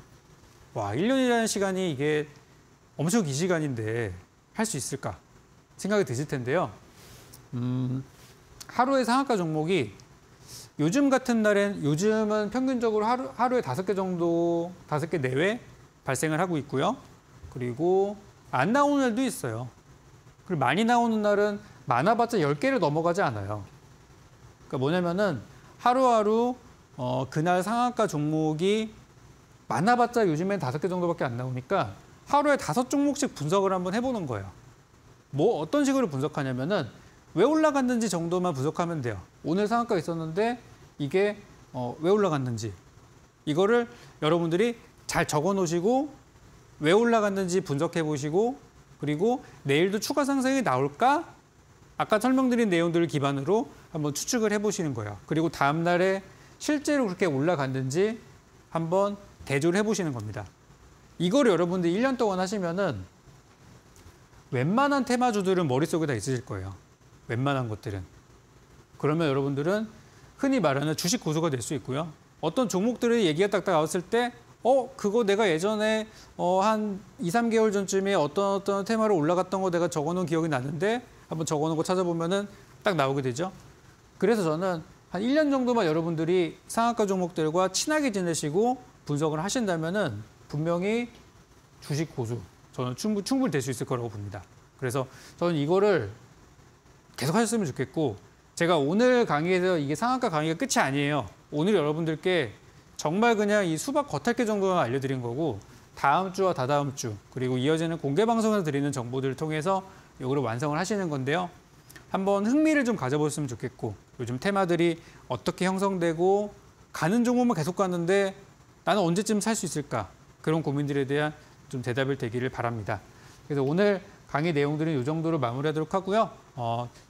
와, 1년이라는 시간이 이게 엄청 긴 시간인데 할 수 있을까 생각이 드실 텐데요. 하루에 상한가 종목이 요즘은 평균적으로 하루에 5개 정도, 5개 내외 발생을 하고 있고요. 그리고 안 나오는 날도 있어요. 그리고 많이 나오는 날은 많아봤자 10개를 넘어가지 않아요. 그러니까 뭐냐면은 하루하루 그날 상한가 종목이 많아봤자 요즘엔 5개 정도밖에 안 나오니까 하루에 5종목씩 분석을 한번 해보는 거예요. 뭐 어떤 식으로 분석하냐면은 왜 올라갔는지 정도만 분석하면 돼요. 오늘 상한가 있었는데 이게 왜 올라갔는지 이거를 여러분들이 잘 적어 놓으시고 왜 올라갔는지 분석해 보시고 그리고 내일도 추가 상승이 나올까? 아까 설명드린 내용들을 기반으로 한번 추측을 해보시는 거예요. 그리고 다음 날에 실제로 그렇게 올라갔는지 한번 대조를 해보시는 겁니다. 이걸 여러분들이 1년 동안 하시면은 웬만한 테마주들은 머릿속에 다 있으실 거예요. 웬만한 것들은. 그러면 여러분들은 흔히 말하는 주식 고수가 될 수 있고요. 어떤 종목들의 얘기가 딱딱 나왔을 때 그거 내가 예전에 한 2, 3개월 전쯤에 어떤 테마로 올라갔던 거 내가 적어놓은 기억이 나는데 한번 적어놓은 거 찾아보면은 딱 나오게 되죠. 그래서 저는 한 1년 정도만 여러분들이 상한가 종목들과 친하게 지내시고 분석을 하신다면은 분명히 주식 고수 저는 충분히 될 수 있을 거라고 봅니다. 그래서 저는 이거를 계속 하셨으면 좋겠고 제가 오늘 강의에서 이게 상한가 강의가 끝이 아니에요. 오늘 여러분들께 정말 그냥 이 수박 겉핥기 정도만 알려드린 거고 다음 주와 다다음 주 그리고 이어지는 공개 방송에서 드리는 정보들을 통해서 이거를 완성을 하시는 건데요. 한번 흥미를 좀 가져보셨으면 좋겠고 요즘 테마들이 어떻게 형성되고 가는 종목만 계속 가는데 나는 언제쯤 살 수 있을까? 그런 고민들에 대한 좀 대답이 되기를 바랍니다. 그래서 오늘 강의 내용들은 이 정도로 마무리하도록 하고요.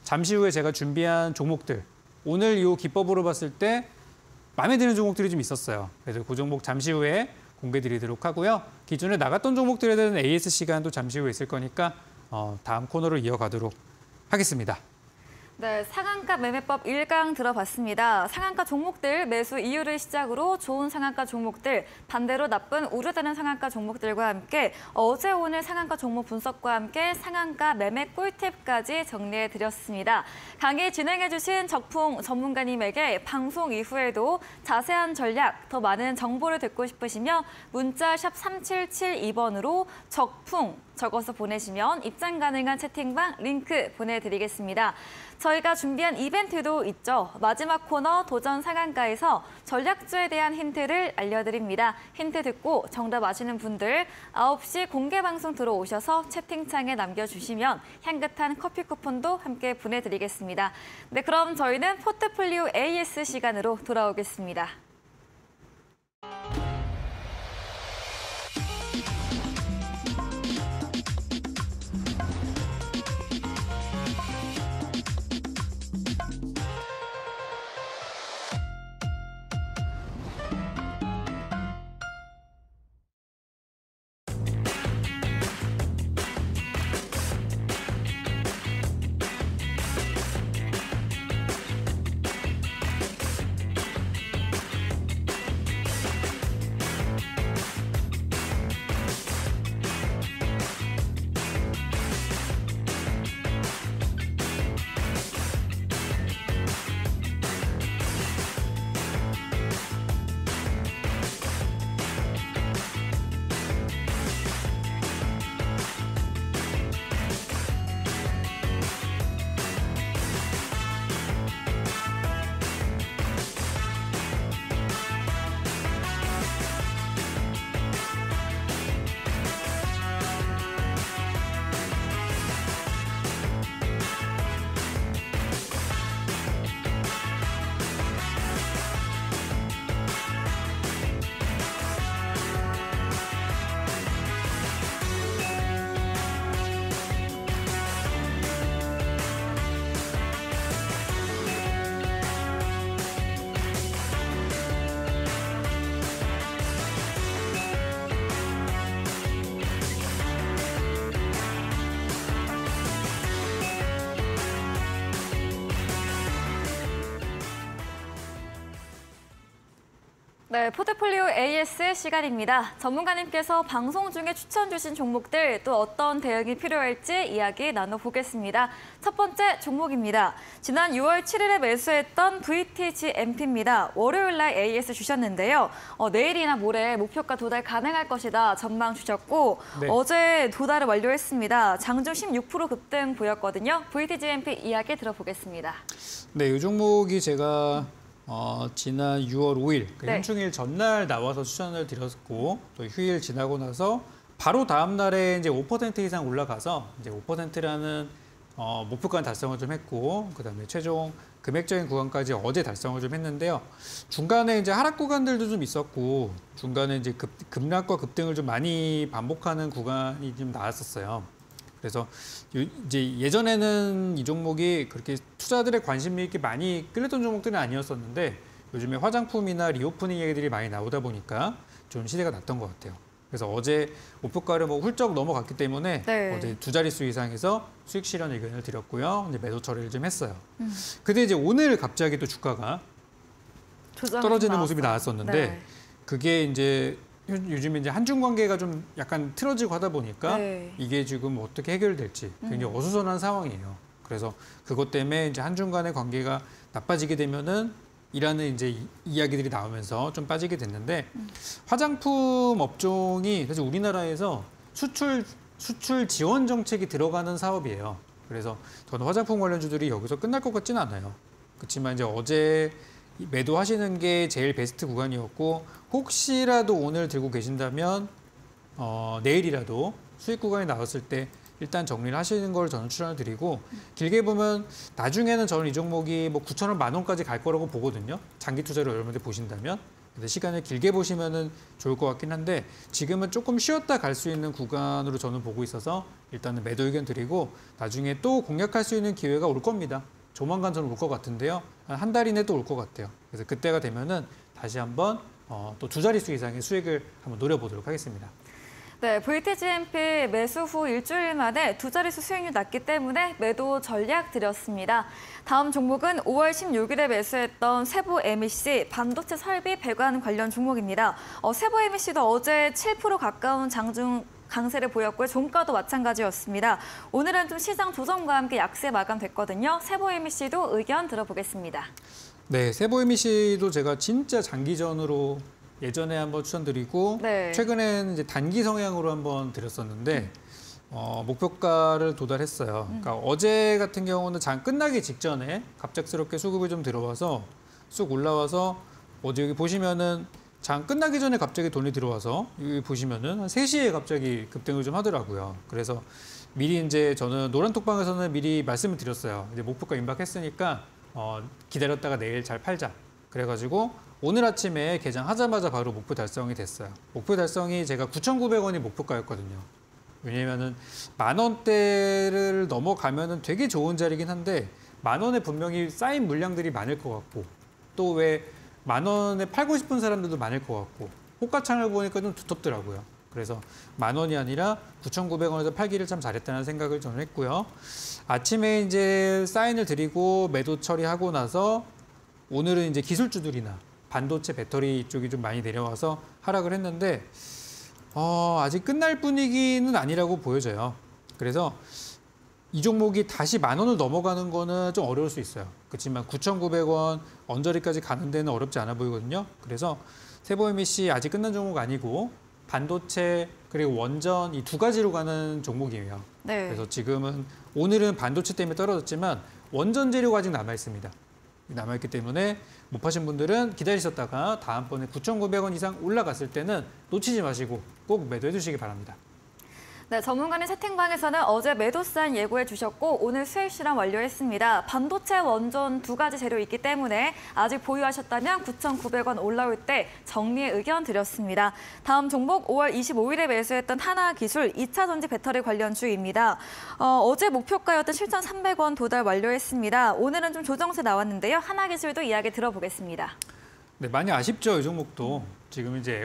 잠시 후에 제가 준비한 종목들 오늘 이 기법으로 봤을 때 마음에 드는 종목들이 좀 있었어요. 그래서 그 종목 잠시 후에 공개 드리도록 하고요. 기존에 나갔던 종목들에 대한 AS 시간도 잠시 후에 있을 거니까 다음 코너로 이어가도록 하겠습니다. 네, 상한가 매매법 1강 들어봤습니다. 상한가 종목들 매수 이유를 시작으로 좋은 상한가 종목들, 반대로 나쁜 우려되는 상한가 종목들과 함께 어제 오늘 상한가 종목 분석과 함께 상한가 매매 꿀팁까지 정리해드렸습니다. 강의 진행해주신 적풍 전문가님에게 방송 이후에도 자세한 전략, 더 많은 정보를 듣고 싶으시면 문자 샵 3772번으로 적풍 적어서 보내시면 입장 가능한 채팅방 링크 보내드리겠습니다. 저희가 준비한 이벤트도 있죠. 마지막 코너 도전 상한가에서 전략주에 대한 힌트를 알려드립니다. 힌트 듣고 정답 아시는 분들 9시 공개 방송 들어오셔서 채팅창에 남겨주시면 향긋한 커피 쿠폰도 함께 보내드리겠습니다. 네, 그럼 저희는 포트폴리오 AS 시간으로 돌아오겠습니다. 네, 포트폴리오 AS 시간입니다. 전문가님께서 방송 중에 추천 주신 종목들 또 어떤 대응이 필요할지 이야기 나눠보겠습니다. 첫 번째 종목입니다. 지난 6월 7일에 매수했던 VTGMP입니다. 월요일 날 AS 주셨는데요. 내일이나 모레 목표가 도달 가능할 것이다 전망 주셨고 네. 어제 도달을 완료했습니다. 장중 16% 급등 보였거든요. VTGMP 이야기 들어보겠습니다. 네, 이 종목이 제가 지난 6월 5일, 네. 현충일 전날 나와서 추천을 드렸고, 또 휴일 지나고 나서 바로 다음 날에 이제 5% 이상 올라가서 이제 5%라는 목표가는 달성을 좀 했고 그다음에 최종 금액적인 구간까지 어제 달성을 좀 했는데요. 중간에 이제 하락 구간들도 좀 있었고 중간에 이제 급락과 급등을 좀 많이 반복하는 구간이 좀 나왔었어요. 그래서 이제 예전에는 이 종목이 그렇게 투자들의 관심이 이렇게 많이 끌렸던 종목들은 아니었었는데 요즘에 화장품이나 리오프닝 얘기들이 많이 나오다 보니까 좀 시대가 났던 것 같아요. 그래서 어제 목표가를 뭐 훌쩍 넘어갔기 때문에 네. 어제 두 자릿수 이상에서 수익 실현 의견을 드렸고요. 이제 매도 처리를 좀 했어요. 근데 이제 오늘 갑자기 또 주가가 떨어지는 모습이 나왔었는데 네. 그게 이제 요즘에 이제 한중 관계가 좀 약간 틀어지고 하다 보니까 네. 이게 지금 어떻게 해결될지 굉장히 어수선한 상황이에요. 그래서 그것 때문에 이제 한중 간의 관계가 나빠지게 되면은 이라는 이제 이야기들이 나오면서 좀 빠지게 됐는데 화장품 업종이 사실 우리나라에서 수출 지원 정책이 들어가는 사업이에요. 그래서 저는 화장품 관련주들이 여기서 끝날 것 같지는 않아요. 그렇지만 이제 어제 매도하시는 게 제일 베스트 구간이었고 혹시라도 오늘 들고 계신다면 내일이라도 수익 구간이 나왔을 때 일단 정리를 하시는 걸 저는 추천을 드리고 길게 보면 나중에는 저는 이 종목이 뭐 9,000원, 10,000원까지 갈 거라고 보거든요. 장기 투자로 여러분들 보신다면. 근데 시간을 길게 보시면은 좋을 것 같긴 한데 지금은 조금 쉬었다 갈 수 있는 구간으로 저는 보고 있어서 일단은 매도 의견 드리고 나중에 또 공략할 수 있는 기회가 올 겁니다. 조만간 저는 올 것 같은데요. 한 달 이내 또 올 것 같아요. 그래서 그때가 되면은 다시 한번 또 두 자릿수 이상의 수익을 한번 노려보도록 하겠습니다. 네, VTGMP 매수 후 일주일 만에 두 자릿수 수익률 났기 때문에 매도 전략 드렸습니다. 다음 종목은 5월 16일에 매수했던 세보 MEC 반도체 설비 배관 관련 종목입니다. 세보 MEC도 어제 7% 가까운 장중 강세를 보였고요. 종가도 마찬가지였습니다. 오늘은 좀 시장 조정과 함께 약세 마감됐거든요. 세보 MEC도 의견 들어보겠습니다. 네, 세보 MEC도 제가 진짜 장기전으로 예전에 한번 추천드리고 네. 최근에는 이제 단기 성향으로 한번 드렸었는데 목표가를 도달했어요. 그러니까 어제 같은 경우는 장 끝나기 직전에 갑작스럽게 수급이 좀 들어와서 쑥 올라와서 어제 여기 보시면은 장 끝나기 전에 갑자기 돈이 들어와서 여기 보시면은 한 3시에 갑자기 급등을 좀 하더라고요. 그래서 미리 이제 저는 노란톡방에서는 미리 말씀을 드렸어요. 이제 목표가 임박했으니까 기다렸다가 내일 잘 팔자. 그래가지고 오늘 아침에 개장하자마자 바로 목표 달성이 됐어요. 목표 달성이 제가 9,900원이 목표가였거든요. 왜냐면은 10,000원대를 넘어가면은 되게 좋은 자리긴 한데 10,000원에 분명히 쌓인 물량들이 많을 것 같고 또 왜 10,000원에 팔고 싶은 사람들도 많을 것 같고 호가창을 보니까 좀 두텁더라고요. 그래서 10,000원이 아니라 9,900원에서 팔기를 참 잘했다는 생각을 저는 했고요. 아침에 이제 사인을 드리고 매도 처리하고 나서 오늘은 이제 기술주들이나 반도체 배터리 쪽이 좀 많이 내려와서 하락을 했는데 아직 끝날 분위기는 아니라고 보여져요. 그래서 이 종목이 다시 10,000원을 넘어가는 거는 좀 어려울 수 있어요. 그렇지만 9,900원 언저리까지 가는 데는 어렵지 않아 보이거든요. 그래서 세보 MEC 아직 끝난 종목 아니고 반도체 그리고 원전 이 두 가지로 가는 종목이에요. 네. 그래서 지금은 오늘은 반도체 때문에 떨어졌지만 원전 재료가 아직 남아 있습니다. 남아있기 때문에 못 파신 분들은 기다리셨다가 다음번에 9,900원 이상 올라갔을 때는 놓치지 마시고 꼭 매도해 주시기 바랍니다. 네, 전문가님 채팅방에서는 어제 매도 사인 예고해 주셨고 오늘 수익 실현 완료했습니다. 반도체, 원전 두 가지 재료 있기 때문에 아직 보유하셨다면 9,900원 올라올 때 정리의 의견 드렸습니다. 다음 종목 5월 25일에 매수했던 하나기술 2차 전지 배터리 관련 주입니다. 어제 목표가였던 7,300원 도달 완료했습니다. 오늘은 좀 조정세 나왔는데요. 하나기술도 이야기 들어보겠습니다. 네, 많이 아쉽죠, 이 종목도. 지금 이제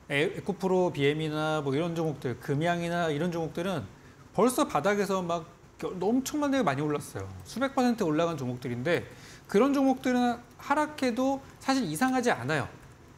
에코프로 BM이나 뭐 이런 종목들, 금양이나 이런 종목들은 벌써 바닥에서 막 엄청나게 많이 올랐어요. 수백 % 올라간 종목들인데 그런 종목들은 하락해도 사실 이상하지 않아요.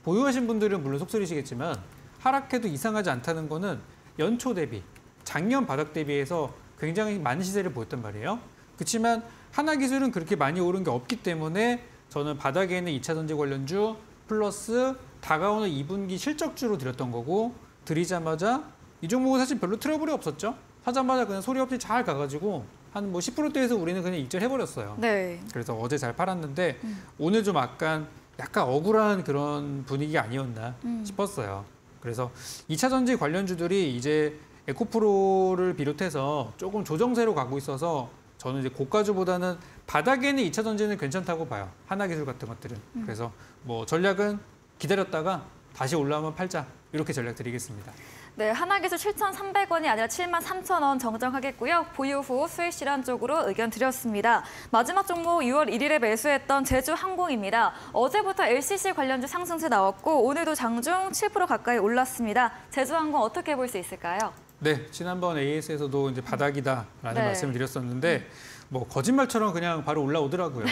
보유하신 분들은 물론 속쓰리시겠지만 하락해도 이상하지 않다는 거는 연초 대비, 작년 바닥 대비해서 굉장히 많은 시세를 보였단 말이에요. 그렇지만 하나기술은 그렇게 많이 오른 게 없기 때문에 저는 바닥에 있는 2차 전지 관련주 플러스 다가오는 2분기 실적주로 드렸던 거고 드리자마자 이 종목은 사실 별로 트러블이 없었죠. 사자마자 그냥 소리 없이 잘 가가지고 한 뭐 10%대에서 우리는 그냥 익절해버렸어요. 네. 그래서 어제 잘 팔았는데 오늘 좀 약간 억울한 그런 분위기가 아니었나 싶었어요. 그래서 2차 전지 관련주들이 이제 에코프로를 비롯해서 조금 조정세로 가고 있어서 저는 이제 고가주보다는 바닥에는 2차 전지는 괜찮다고 봐요. 하나기술 같은 것들은. 그래서 뭐 전략은 기다렸다가 다시 올라오면 팔자 이렇게 전략 드리겠습니다. 네, 하나기술 7,300원이 아니라 73,000원 정정하겠고요. 보유 후 수익 실현 쪽으로 의견 드렸습니다. 마지막 종목 6월 1일에 매수했던 제주항공입니다. 어제부터 LCC 관련주 상승세 나왔고 오늘도 장중 7% 가까이 올랐습니다. 제주항공 어떻게 볼 수 있을까요? 네, 지난번 AS에서도 이제 바닥이다라는 네. 말씀을 드렸었는데 뭐 거짓말처럼 그냥 바로 올라오더라고요.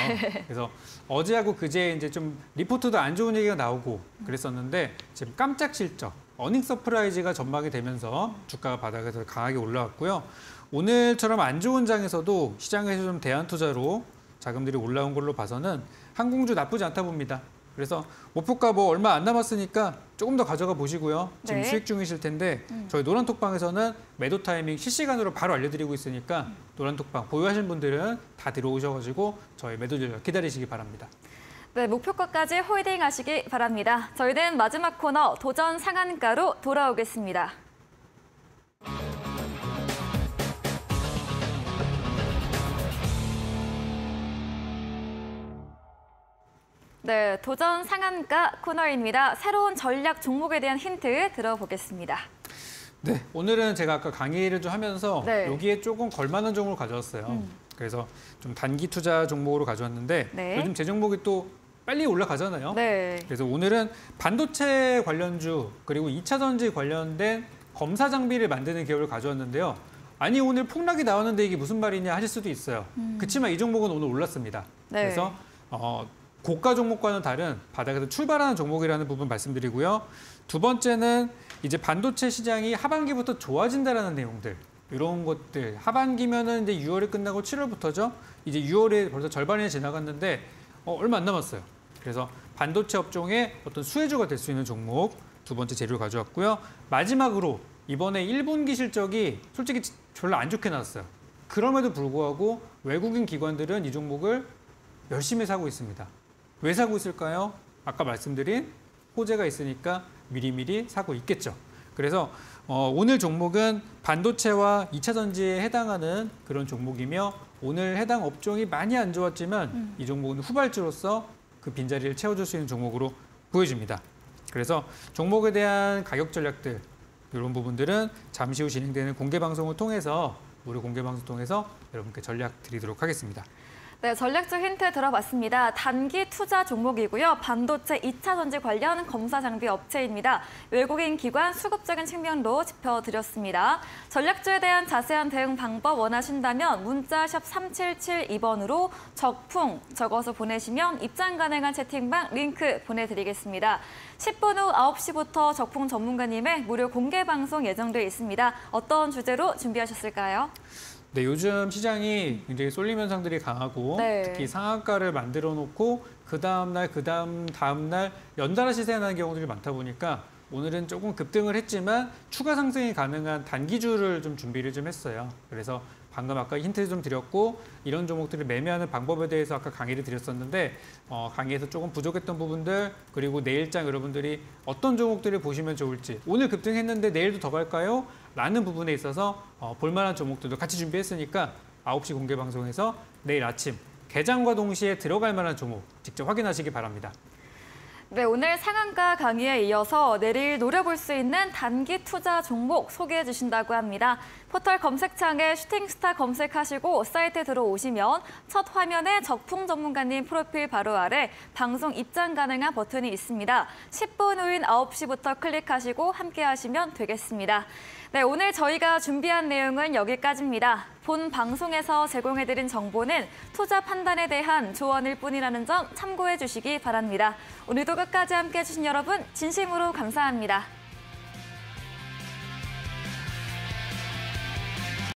그래서 어제하고 그제 이제 좀 리포트도 안 좋은 얘기가 나오고 그랬었는데 지금 깜짝 실적, 어닝 서프라이즈가 전망이 되면서 주가가 바닥에서 강하게 올라왔고요. 오늘처럼 안 좋은 장에서도 시장에서 좀 대안 투자로 자금들이 올라온 걸로 봐서는 항공주 나쁘지 않다 봅니다. 그래서 목표가 뭐 얼마 안 남았으니까 조금 더 가져가 보시고요. 지금 네. 수익 중이실 텐데 저희 노란톡방에서는 매도 타이밍 실시간으로 바로 알려드리고 있으니까 노란톡방 보유하신 분들은 다 들어오셔가지고 저희 매도 전략 기다리시기 바랍니다. 네, 목표가까지 홀딩 하시기 바랍니다. 저희는 마지막 코너 도전 상한가로 돌아오겠습니다. 네, 도전 상한가 코너입니다. 새로운 전략 종목에 대한 힌트 들어보겠습니다. 네, 오늘은 제가 아까 강의를 좀 하면서 네. 여기에 조금 걸만한 종목을 가져왔어요. 그래서 좀 단기 투자 종목으로 가져왔는데 네. 요즘 제 종목이 또 빨리 올라가잖아요. 네. 그래서 오늘은 반도체 관련주 그리고 2차 전지 관련된 검사 장비를 만드는 기업을 가져왔는데요. 아니 오늘 폭락이 나왔는데 이게 무슨 말이냐 하실 수도 있어요. 그렇지만 이 종목은 오늘 올랐습니다. 네. 그래서 고가 종목과는 다른 바닥에서 출발하는 종목이라는 부분 말씀드리고요. 두 번째는 이제 반도체 시장이 하반기부터 좋아진다라는 내용들. 이런 것들 하반기면은 이제 6월이 끝나고 7월부터죠. 이제 6월에 벌써 절반이 지나갔는데 얼마 안 남았어요. 그래서 반도체 업종의 어떤 수혜주가 될 수 있는 종목 두 번째 재료를 가져왔고요. 마지막으로 이번에 1분기 실적이 솔직히 별로 안 좋게 나왔어요. 그럼에도 불구하고 외국인 기관들은 이 종목을 열심히 사고 있습니다. 왜 사고 있을까요? 아까 말씀드린 호재가 있으니까 미리미리 사고 있겠죠. 그래서 오늘 종목은 반도체와 2차 전지에 해당하는 그런 종목이며 오늘 해당 업종이 많이 안 좋았지만 이 종목은 후발주로서 그 빈자리를 채워줄 수 있는 종목으로 보여집니다. 그래서 종목에 대한 가격 전략들 이런 부분들은 잠시 후 진행되는 공개 방송을 통해서 무료 공개 방송 통해서 여러분께 전략 드리도록 하겠습니다. 네, 전략적 힌트 들어봤습니다. 단기 투자 종목이고요. 반도체 2차 전지 관련 검사 장비 업체입니다. 외국인 기관 수급적인 측면도 짚어드렸습니다. 전략주에 대한 자세한 대응 방법 원하신다면 문자 샵 3772번으로 적풍 적어서 보내시면 입장 가능한 채팅방 링크 보내드리겠습니다. 10분 후 9시부터 적풍 전문가님의 무료 공개 방송 예정돼 있습니다. 어떤 주제로 준비하셨을까요? 네, 요즘 시장이 굉장히 쏠림 현상들이 강하고 네. 특히 상한가를 만들어 놓고 그 다음 날, 다음 날 연달아 시세하는 경우들이 많다 보니까 오늘은 조금 급등을 했지만 추가 상승이 가능한 단기주를 좀 준비를 좀 했어요. 그래서 방금 아까 힌트 좀 드렸고 이런 종목들을 매매하는 방법에 대해서 아까 강의를 드렸었는데 강의에서 조금 부족했던 부분들 그리고 내일장 여러분들이 어떤 종목들을 보시면 좋을지 오늘 급등했는데 내일도 더 갈까요? 라는 부분에 있어서 볼만한 종목들도 같이 준비했으니까 9시 공개 방송에서 내일 아침 개장과 동시에 들어갈 만한 종목 직접 확인하시기 바랍니다. 네, 오늘 상한가 강의에 이어서 내일 노려볼 수 있는 단기 투자 종목 소개해 주신다고 합니다. 포털 검색창에 슈팅스타 검색하시고 사이트에 들어오시면 첫 화면에 적풍 전문가님 프로필 바로 아래 방송 입장 가능한 버튼이 있습니다. 10분 후인 9시부터 클릭하시고 함께 하시면 되겠습니다. 네, 오늘 저희가 준비한 내용은 여기까지입니다. 본 방송에서 제공해드린 정보는 투자 판단에 대한 조언일 뿐이라는 점 참고해 주시기 바랍니다. 오늘도 끝까지 함께해 주신 여러분 진심으로 감사합니다.